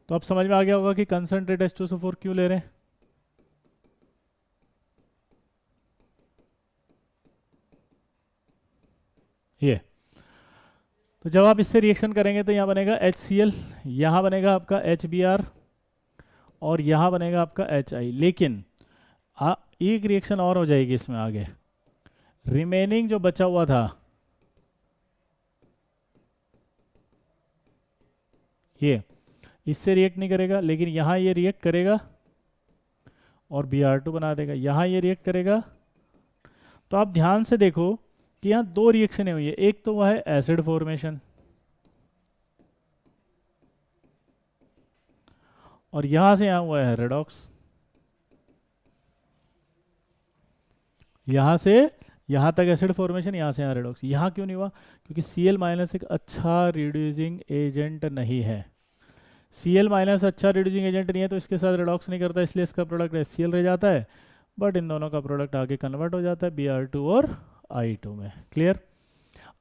तो अब समझ में आ गया होगा कि कंसनट्रेट H2SO4 क्यों ले रहे हैं। ये तो जब आप इससे रिएक्शन करेंगे तो यहाँ बनेगा HCl, यहाँ बनेगा आपका HBr और यहाँ बनेगा आपका HI। लेकिन एक रिएक्शन और हो जाएगी इसमें आगे, रिमेनिंग जो बचा हुआ था ये इससे रिएक्ट नहीं करेगा, लेकिन यहाँ ये रिएक्ट करेगा और Br2 बना देगा, यहाँ ये रिएक्ट करेगा। तो आप ध्यान से देखो कि यहाँ दो रिएक्शनें हुई है, एक तो वह है एसिड फॉर्मेशन और यहाँ से यहाँ हुआ है रेडॉक्स। यहाँ से यहाँ तक एसिड फॉर्मेशन, यहाँ से यहाँ रेडॉक्स। यहाँ क्यों नहीं हुआ? क्योंकि Cl माइनस एक अच्छा रिड्यूसिंग एजेंट नहीं है। Cl माइनस अच्छा रिड्यूसिंग एजेंट नहीं है तो इसके साथ रेडॉक्स नहीं करता, इसलिए इसका प्रोडक्ट HCl रह जाता है, बट इन दोनों का प्रोडक्ट आगे कन्वर्ट हो जाता है Br2 और I2 में। क्लियर?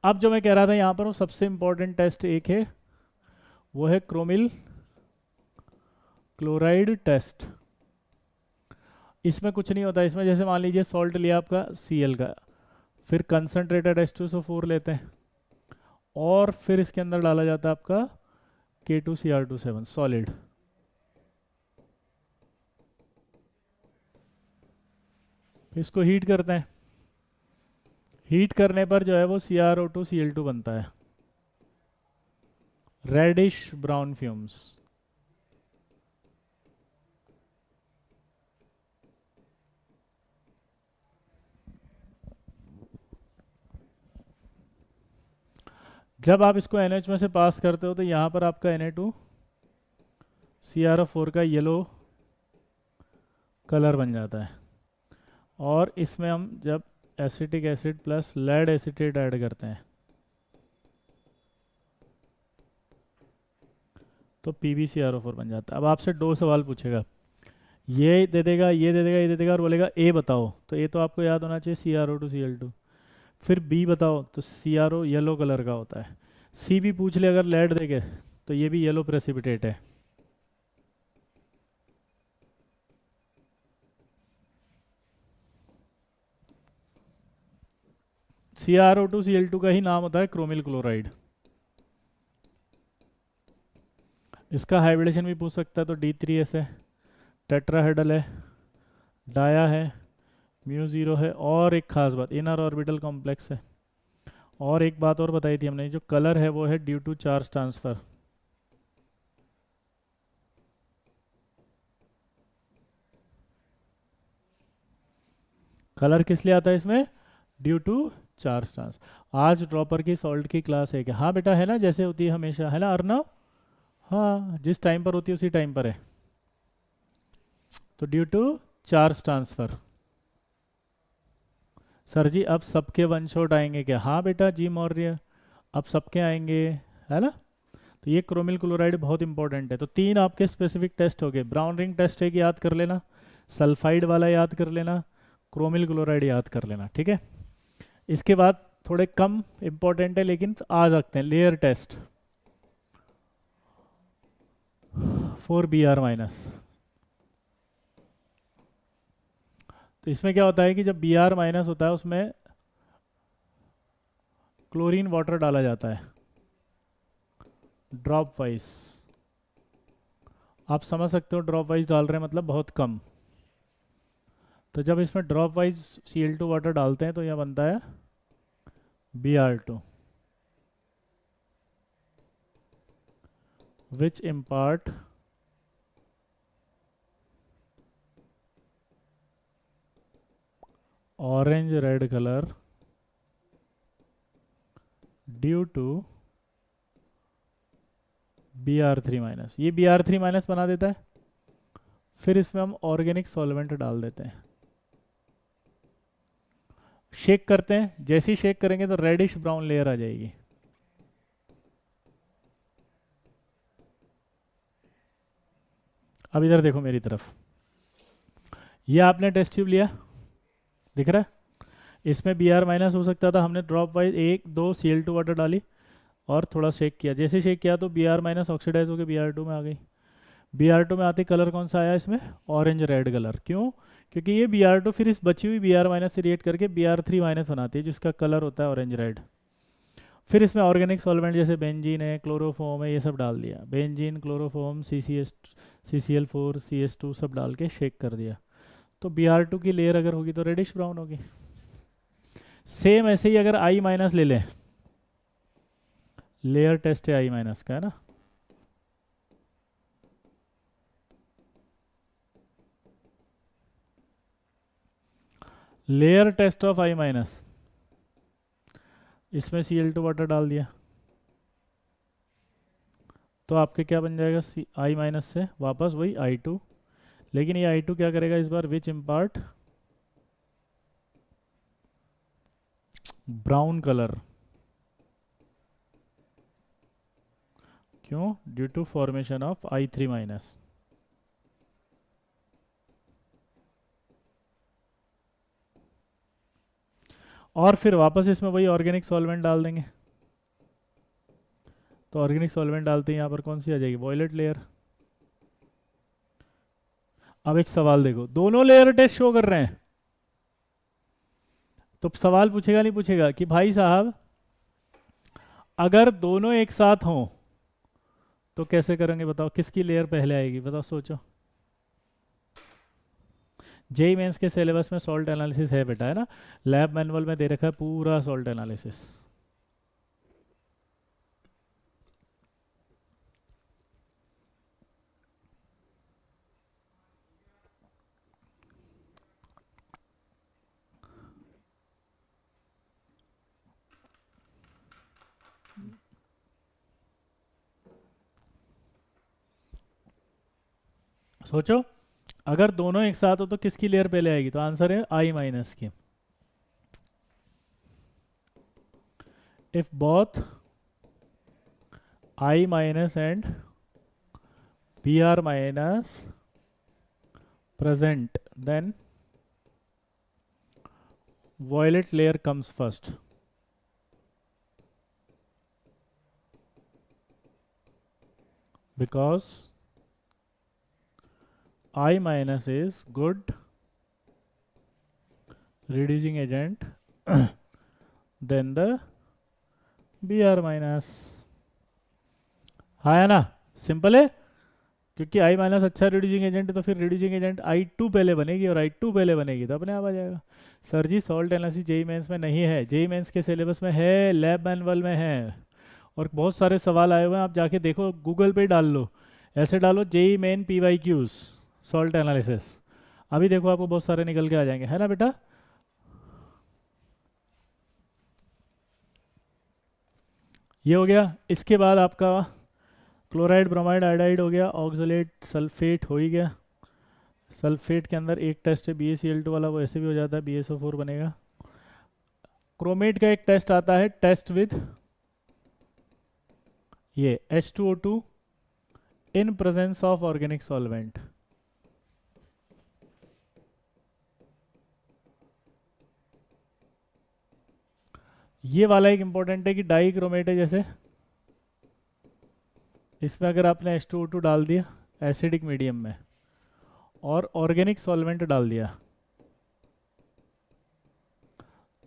अब जो मैं कह रहा था यहाँ पर वो सबसे इंपॉर्टेंट टेस्ट एक है, वो है क्रोमिल क्लोराइड टेस्ट। इसमें कुछ नहीं होता, इसमें जैसे मान लीजिए सॉल्ट लिया आपका Cl का, फिर कंसनट्रेटेड H2SO4 लेते हैं और फिर इसके अंदर डाला जाता है आपका K2Cr27 सॉलिड। इसको हीट करते हैं, हीट करने पर जो है वो CrO2Cl2 बनता है, रेडिश ब्राउन फ्यूम्स। जब आप इसको NH में से पास करते हो तो यहाँ पर आपका Na2CrO4 का येलो कलर बन जाता है और इसमें हम जब acetic acid plus lead acetate add करते हैं तो PbCrO4 बन जाता है। अब आपसे दो सवाल पूछेगा, ये दे देगा, ये दे देगा, ये दे देगा और बोलेगा ए बताओ, तो ए तो आपको याद होना चाहिए CrO2Cl2। फिर बी बताओ तो CrO येलो कलर का होता है। सी भी पूछ ले अगर लेड देगे तो ये भी येलो प्रेसिपिटेट है। CrO2Cl2 का ही नाम होता है क्रोमिल क्लोराइड। इसका हाइब्रिडेशन भी पूछ सकता है, तो D3S है, टेट्राहेड्रल है, डाया है, μ0 है, और एक खास बात इनर ऑर्बिटल कॉम्प्लेक्स है। और एक बात और बताई थी हमने, जो कलर है वो है due to charge transfer. Colour किस लिए आता है इसमें? Due to charge transfer. आज ड्रॉपर की सॉल्ट की क्लास है क्या? हाँ बेटा है ना, जैसे होती है हमेशा, है ना अर्नव? हाँ, जिस टाइम पर होती है उसी टाइम पर है। तो due to charge transfer. Sir ji अब सबके वन शॉट आएंगे क्या? हाँ बेटा जी मौर्य, अब सबके आएंगे, है ना? तो ये क्रोमिल क्लोराइड बहुत इंपॉर्टेंट है। तो तीन आपके स्पेसिफिक टेस्ट हो गए, ब्राउन रिंग टेस्ट है कि याद कर लेना, सल्फाइड वाला याद कर लेना, क्रोमिल क्लोराइड याद कर लेना, ठीक है? इसके बाद थोड़े कम इंपॉर्टेंट है लेकिन आ सकते हैं, layer test for Br minus. तो इसमें क्या होता है कि जब Br माइनस होता है उसमें क्लोरीन वाटर डाला जाता है ड्रॉप वाइज। आप समझ सकते हो ड्रॉप वाइज डाल रहे हैं मतलब बहुत कम। तो जब इसमें ड्रॉप वाइज Cl2 वाटर डालते हैं तो यह बनता है Br2 which impart orange red color due to Br3 minus. ये Br3 माइनस बना देता है, फिर इसमें हम ऑर्गेनिक सॉल्वेंट डाल देते हैं, शेक करते हैं। जैसे ही शेक करेंगे तो रेडिश ब्राउन लेयर आ जाएगी। अब इधर देखो मेरी तरफ, ये आपने टेस्ट ट्यूब लिया, दिख रहा है? इसमें Br माइनस हो सकता था, हमने ड्रॉप वाइज 1-2 Cl2 वाटर डाली और थोड़ा शेक किया। जैसे शेक किया तो Br माइनस ऑक्सीडाइज होकर Br2 में आ गई। Br2 में आते कलर कौन सा आया इसमें? Orange red colour. क्यों? क्योंकि ये Br2 फिर इस बची हुई Br माइनस से रिएक्ट करके Br3 माइनस बनाती है जिसका कलर होता है ऑरेंज रेड। फिर इसमें ऑर्गेनिक सॉल्वेंट जैसे बेंजीन है, क्लोरोफॉर्म है, ये सब डाल दिया। बेंजीन, क्लोरोफॉर्म, CCl4, CS2 सब डाल के शेक कर दिया। तो Br2 की लेयर अगर होगी तो रेडिश ब्राउन होगी। सेम ऐसे ही अगर I माइनस ले लें, लेयर टेस्ट है I माइनस का, है ना? Layer test of I minus, इसमें Cl2 वाटर डाल दिया तो आपके क्या बन जाएगा, सी आई माइनस से वापस वही I2, लेकिन ये I2 क्या करेगा इस बार, विच इम्पार्ट ब्राउन कलर, क्यों, due to formation of I3 minus. और फिर वापस इसमें वही ऑर्गेनिक सॉल्वेंट डाल देंगे, तो ऑर्गेनिक सॉल्वेंट डालते हैं यहाँ पर कौन सी आ जाएगी, वॉयलेट लेयर। अब एक सवाल देखो, दोनों लेयर टेस्ट शो कर रहे हैं, तो सवाल पूछेगा नहीं पूछेगा कि भाई साहब अगर दोनों एक साथ हों तो कैसे करेंगे बताओ, किसकी लेयर पहले आएगी बताओ, सोचो। जेई मेंस के सिलेबस में सॉल्ट एनालिसिस है बेटा, है ना, लैब मैनुअल में दे रखा है पूरा सॉल्ट एनालिसिस। सोचो अगर दोनों एक साथ हो तो किसकी लेयर पहले आएगी, तो आंसर है आई माइनस की। If both I minus and B R minus present, then violet layer comes first, because I minus is good reducing agent than the Br minus। हाँ है ना, सिंपल है, क्योंकि I माइनस अच्छा reducing agent है तो फिर रिड्यूसिंग एजेंट I2 पहले बनेगी, और I2 पहले बनेगी तो अपने आप आ जाएगा। सर जी सॉल्ट एनालिसिस जेई मेंस में नहीं है, जेई मेंस के सिलेबस में है, लैब मैनुअल में है, और बहुत सारे सवाल आए हुए हैं, आप जाके देखो गूगल पे डाल लो, ऐसे डालो JEE Main PYQs salt analysis, अभी देखो आपको बहुत सारे निकल के आ जाएंगे, है ना बेटा। ये हो गया, इसके बाद आपका क्लोराइड ब्रोमाइड आयोडाइड हो गया, ऑक्सलेट सल्फेट हो ही गया। सल्फेट के अंदर एक टेस्ट है BaCl2 वाला, वो ऐसे भी हो जाता है, BaSO4 बनेगा। क्रोमेट का एक टेस्ट आता है, टेस्ट विद ये H2O2 in presence of organic solvent. ये वाला एक इंपॉर्टेंट है कि डाई क्रोमेट है, जैसे इसमें अगर आपने H2O2 डाल दिया एसिडिक मीडियम में और ऑर्गेनिक सॉल्वेंट डाल दिया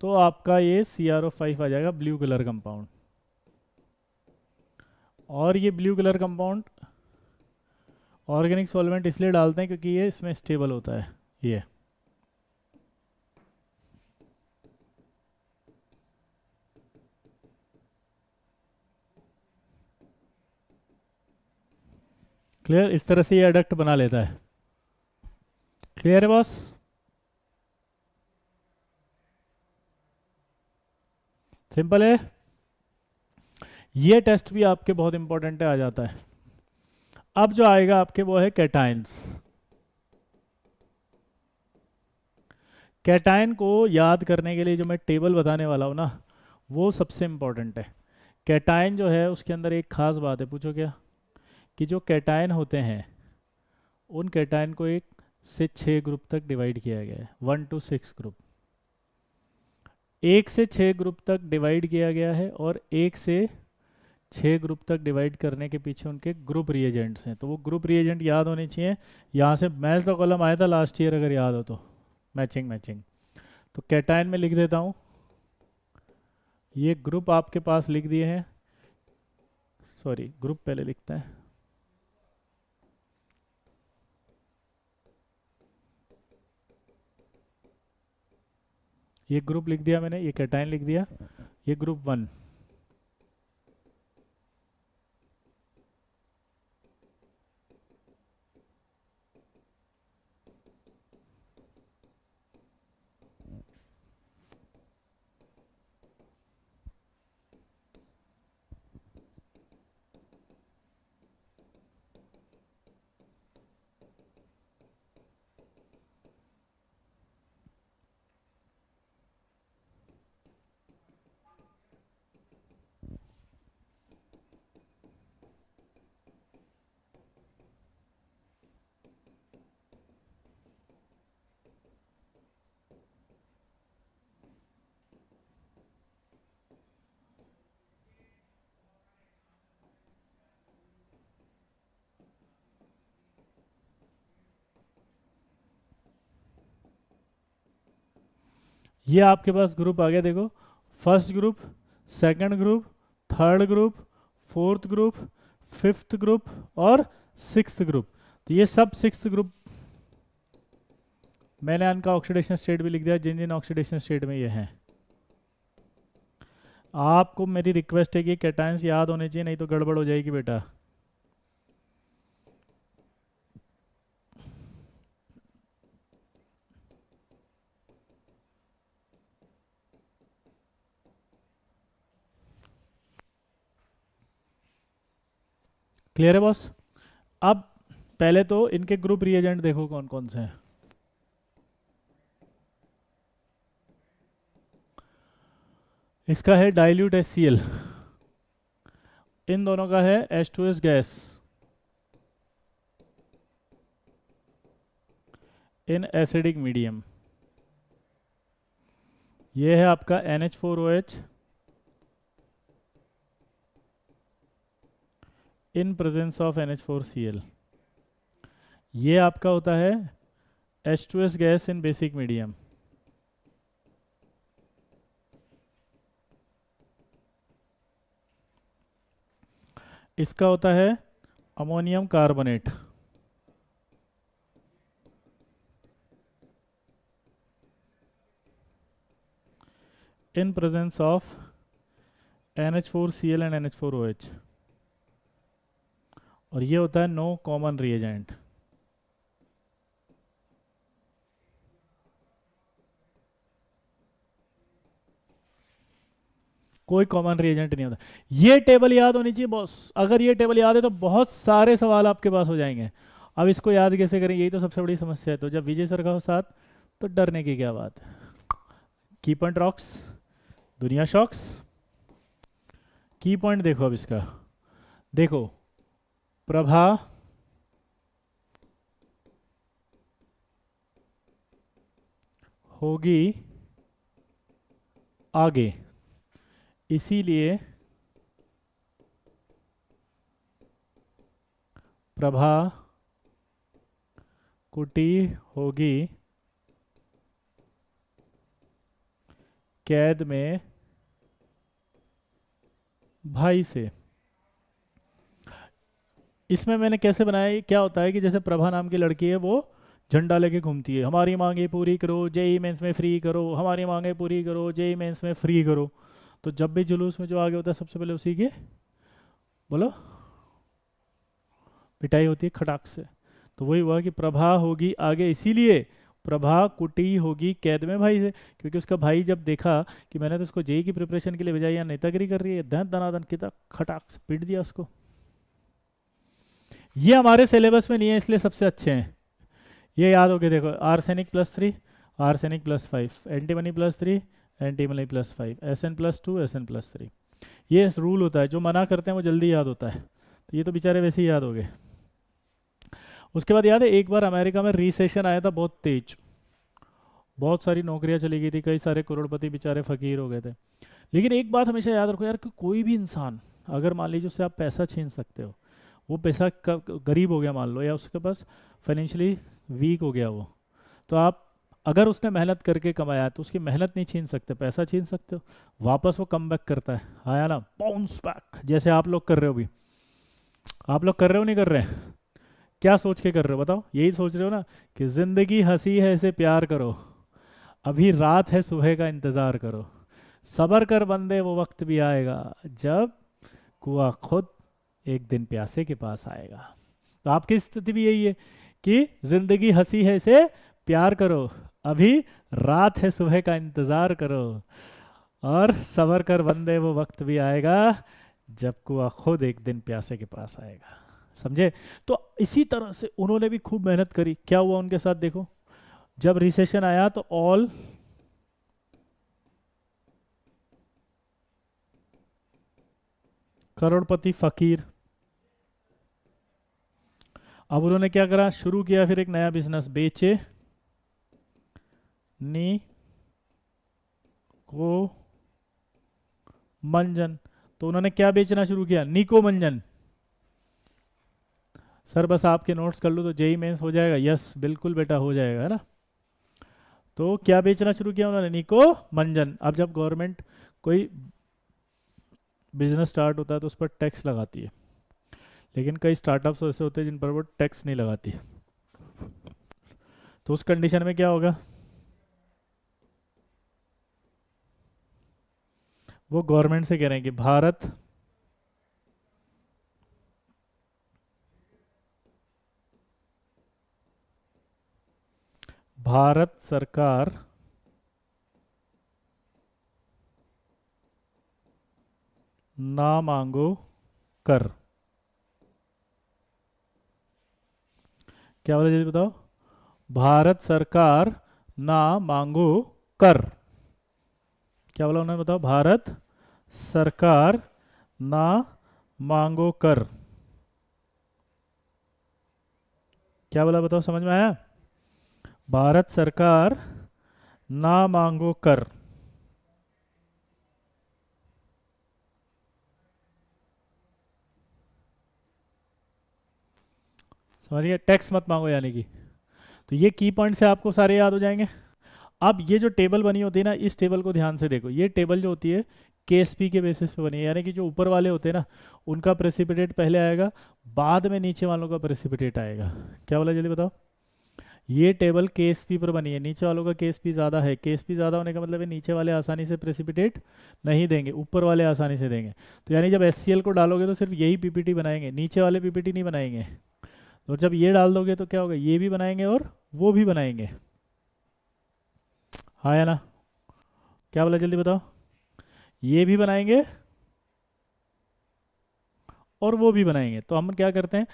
तो आपका ये CrO5 आ जाएगा, ब्लू कलर कंपाउंड। और ये blue colour compound organic solvent इसलिए डालते हैं क्योंकि ये इसमें स्टेबल होता है, ये क्लियर, इस तरह से ये एडक्ट बना लेता है। क्लियर है बॉस, सिंपल है। ये टेस्ट भी आपके बहुत इंपॉर्टेंट है, आ जाता है। अब जो आएगा आपके वो है कैटाइंस। कैटाइन को याद करने के लिए जो मैं टेबल बताने वाला हूँ ना, वो सबसे इंपॉर्टेंट है। कैटाइन जो है उसके अंदर एक खास बात है, पूछो क्या, कि जो कैटाइन होते हैं उन कैटाइन को एक से 6 ग्रुप तक डिवाइड किया गया है, 1 to 6 ग्रुप, एक से 6 ग्रुप तक डिवाइड किया गया है, और एक से 6 ग्रुप तक डिवाइड करने के पीछे उनके ग्रुप रिएजेंट्स हैं, तो वो ग्रुप रिएजेंट याद होने चाहिए। यहाँ से मैच द कॉलम आया था लास्ट ईयर, अगर याद हो तो, मैचिंग मैचिंग। तो कैटाइन में लिख देता हूँ, ये ग्रुप आपके पास लिख दिए हैं, सॉरी ग्रुप पहले लिखता है, ये ग्रुप लिख दिया मैंने, ये कैटाइन लिख दिया, ये ग्रुप 1। ये आपके पास ग्रुप आ गया, देखो, first group, second group, third group, fourth group, fifth group और सिक्स्थ ग्रुप। तो ये सब सिक्स्थ ग्रुप, मैंने इनका ऑक्सीडेशन स्टेट भी लिख दिया, जिन जिन ऑक्सीडेशन स्टेट में ये हैं। आपको मेरी रिक्वेस्ट है कि कैटायंस याद होने चाहिए, नहीं तो गड़बड़ हो जाएगी बेटा। क्लियर है बॉस? अब पहले तो इनके ग्रुप रिएजेंट देखो कौन कौन से हैं। इसका है डाइल्यूट HCl, इन दोनों का है H2S gas in acidic medium. ये है आपका NH4OH in presence of NH4Cl। ये आपका होता है H2S gas in basic medium. इसका होता है ammonium carbonate in presence of NH4Cl and NH4OH। और ये होता है नो कॉमन रिएजेंट। कोई कॉमन रिएजेंट नहीं होता। ये टेबल याद होनी चाहिए बॉस। अगर ये टेबल याद है तो बहुत सारे सवाल आपके पास हो जाएंगे। अब इसको याद कैसे करें, यही तो सबसे बड़ी समस्या है। तो जब विजय सर का हो साथ तो डरने की क्या बात है। की पॉइंट रॉक्स, दुनिया शॉक्स। की पॉइंट देखो अब इसका, देखो, प्रभा होगी आगे, इसीलिए प्रभा कुटी होगी कैद में भाई से। इसमें मैंने कैसे बनाया, ये क्या होता है कि जैसे प्रभा नाम की लड़की है, वो झंडा लेके घूमती है, हमारी मांगे पूरी करो, जेई मेंस में फ्री करो, हमारी मांगे पूरी करो, जेई मेंस में फ्री करो। तो जब भी जुलूस में जो आगे होता है सबसे पहले उसी की, बोलो, पिटाई होती है खटाक से। तो वही हुआ कि प्रभा होगी आगे, इसीलिए प्रभा कुटी होगी कैद में भाई से। क्योंकि उसका भाई जब देखा कि मैंने तो उसको जेई की प्रिपरेशन के लिए भेजा, या नेतागिरी कर रही है, धन दनादन कितना खटाक से पीट दिया उसको। ये हमारे सिलेबस में नहीं है, इसलिए सबसे अच्छे हैं। ये याद हो गए, देखो, arsenic +3, arsenic +5, antimony +3, antimony +5, SN+2, SN+3। ये रूल होता है, जो मना करते हैं वो जल्दी याद होता है। तो ये तो बेचारे वैसे ही याद हो गए। उसके बाद याद है एक बार अमेरिका में रिसेशन आया था बहुत तेज, बहुत सारी नौकरियां चली गई थी, कई सारे करोड़पति बेचारे फकीर हो गए थे। लेकिन एक बात हमेशा याद रखो यार, कि कोई भी इंसान अगर मान लीजिए उससे आप पैसा छीन सकते हो, वो पैसा गरीब हो गया मान लो, या उसके पास फाइनेंशियली वीक हो गया वो, तो आप, अगर उसने मेहनत करके कमाया तो उसकी मेहनत नहीं छीन सकते, पैसा छीन सकते हो। वापस वो कम बैक करता है, आया ना, बाउंस बैक, जैसे आप लोग कर रहे हो अभी। आप लोग कर रहे हो नहीं कर रहे? क्या सोच के कर रहे हो बताओ? यही सोच रहे हो ना कि जिंदगी हंसी है इसे प्यार करो, अभी रात है सुबह का इंतजार करो, सबर कर बंदे वो वक्त भी आएगा जब कुआं खुद एक दिन प्यासे के पास आएगा। तो आपकी स्थिति भी यही है कि जिंदगी हंसी है इसे प्यार करो, अभी रात है सुबह का इंतजार करो, और सबर कर बंदे वो वक्त भी आएगा जब कुआं खुद एक दिन प्यासे के पास आएगा। समझे? तो इसी तरह से उन्होंने भी खूब मेहनत करी। क्या हुआ उनके साथ देखो, जब रिसेशन आया तो ऑल करोड़पति फकीर। अब उन्होंने क्या करा, शुरू किया फिर एक नया बिजनेस, बेचे नी को मंजन। तो उन्होंने क्या बेचना शुरू किया, निको मंजन। सर बस आपके नोट्स कर लो तो जेई मेंस हो जाएगा। यस बिल्कुल बेटा हो जाएगा, है ना। तो क्या बेचना शुरू किया उन्होंने? निको मंजन। अब जब गवर्नमेंट कोई बिजनेस स्टार्ट होता है तो उस पर टैक्स लगाती है, लेकिन कई स्टार्टअप्स ऐसे होते हैं जिन पर वो टैक्स नहीं लगाती। तो उस कंडीशन में क्या होगा? वो गवर्नमेंट से कह रहे हैं कि भारत सरकार ना मांगो कर। क्या बोला जल्दी बताओ? भारत सरकार ना मांगो कर। क्या बोला उन्होंने? बताओ। भारत सरकार ना मांगो कर। क्या बोला बताओ? समझ में आया? भारत सरकार ना मांगो कर। समझिए, टैक्स मत मांगो यानी कि। तो ये की पॉइंट से आपको सारे याद हो जाएंगे। अब ये जो टेबल बनी होती है ना, इस टेबल को ध्यान से देखो। ये टेबल जो होती है केएसपी के बेसिस पे बनी है, यानी कि जो ऊपर वाले होते हैं ना उनका प्रेसिपिटेट पहले आएगा, बाद में नीचे वालों का प्रेसिपिटेट आएगा। क्या बोला जल्दी बताओ? ये टेबल केएसपी पर बनी है, नीचे वालों का केएसपी ज़्यादा है। केएसपी ज़्यादा होने का मतलब है नीचे वाले आसानी से प्रेसिपिटेट नहीं देंगे, ऊपर वाले आसानी से देंगे। तो यानी जब एचसीएल को डालोगे तो सिर्फ यही पीपीटी बनाएंगे, नीचे वाले पीपीटी नहीं बनाएंगे। और जब ये डाल दोगे तो क्या होगा? ये भी बनाएंगे और वो भी बनाएंगे। हाँ या ना? क्या बोला जल्दी बताओ? ये भी बनाएंगे और वो भी बनाएंगे। तो हम क्या करते हैं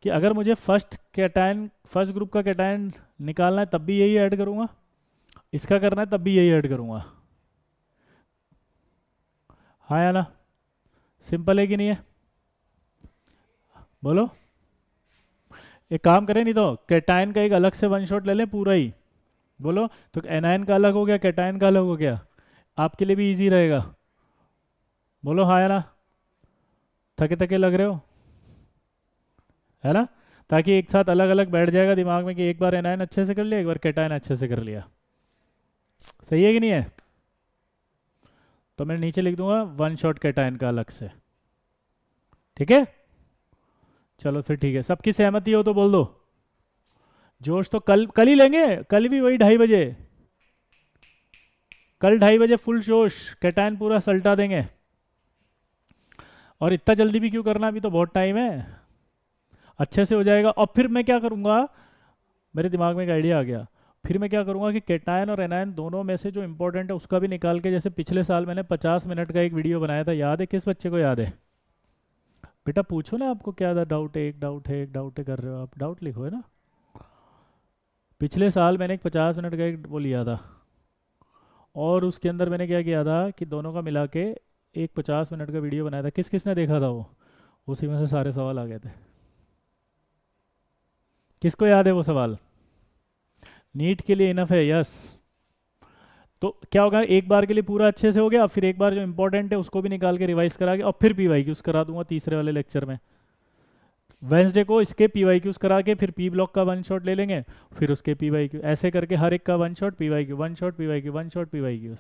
कि अगर मुझे फर्स्ट ग्रुप का कैटायन निकालना है तब भी यही ऐड करूंगा, इसका करना है तब भी यही ऐड करूंगा। हाँ या ना? सिंपल है कि नहीं है? बोलो। एक काम करें, नहीं तो कैटायन का एक अलग से वन शॉट ले लें पूरा ही। बोलो। तो एनायन का अलग हो गया, कैटायन का अलग हो गया, आपके लिए भी इजी रहेगा। बोलो हाँ या ना? थके थके लग रहे हो, है ना? ताकि एक साथ अलग अलग बैठ जाएगा दिमाग में कि एक बार एनायन अच्छे से कर लिया, एक बार कैटायन अच्छे से कर लिया। सही है कि नहीं है? तो मैं नीचे लिख दूंगा वन शॉट कैटायन का अलग से। ठीक है, चलो फिर ठीक है। सबकी सहमति हो तो बोल दो। जोश तो कल कल ही लेंगे, कल भी वही 2:30 बजे। कल 2:30 बजे फुल जोश, कैटायन पूरा सल्टा देंगे। और इतना जल्दी भी क्यों करना, अभी तो बहुत टाइम है, अच्छे से हो जाएगा। और फिर मैं क्या करूँगा, मेरे दिमाग में एक आइडिया आ गया। फिर मैं क्या करूँगा कि कैटायन और एनायन दोनों में से जो इंपॉर्टेंट है उसका भी निकाल के, जैसे पिछले साल मैंने 50 मिनट का एक वीडियो बनाया था, याद है? किस बच्चे को याद है? बेटा पूछो ना, आपको क्या था डाउट है? एक डाउट है, एक डाउट है कर रहे हो आप, डाउट लिखो, है ना? पिछले साल मैंने एक 50 मिनट का एक वो लिया था, और उसके अंदर मैंने क्या किया था कि दोनों का मिला के एक 50 मिनट का वीडियो बनाया था। किस किस ने देखा था वो? उसी में से सारे सवाल आ गए थे। किसको याद है वो सवाल? नीट के लिए इनफ है, यस। तो क्या होगा, एक बार के लिए पूरा अच्छे से हो गया, फिर एक बार जो इंपॉर्टेंट है उसको भी निकाल के रिवाइज करा के, और फिर पीवाईक्यूज करा दूंगा तीसरे वाले लेक्चर में। वेंसडे को इसके पीवाईक्यूज करा के फिर पी ब्लॉक का वन शॉट ले लेंगे, फिर उसके पीवाईक्यू, ऐसे करके हर एक का one shot PYQ, one shot PYQ, one shot PYQs,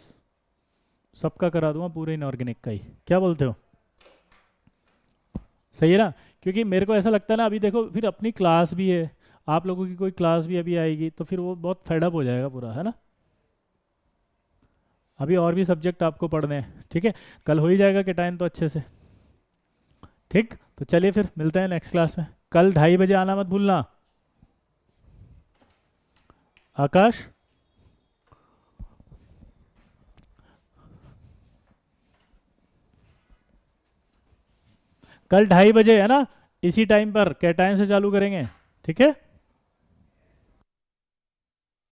सबका करा दूंगा पूरे इनऑर्गेनिक का ही। क्या बोलते हो? सही है ना? क्योंकि मेरे को ऐसा लगता है ना, अभी देखो फिर अपनी क्लास भी है, आप लोगों की कोई क्लास भी अभी आएगी, तो फिर वो बहुत फेडअप हो जाएगा पूरा, है ना? अभी और भी सब्जेक्ट आपको पढ़ने हैं, ठीक है? कल हो ही जाएगा कि टाइम तो अच्छे से। ठीक, तो चलिए फिर मिलते हैं नेक्स्ट क्लास में। कल 2:30 बजे आना मत भूलना। आकाश, कल 2:30 बजे है ना, इसी टाइम पर कैटायन से चालू करेंगे, ठीक है?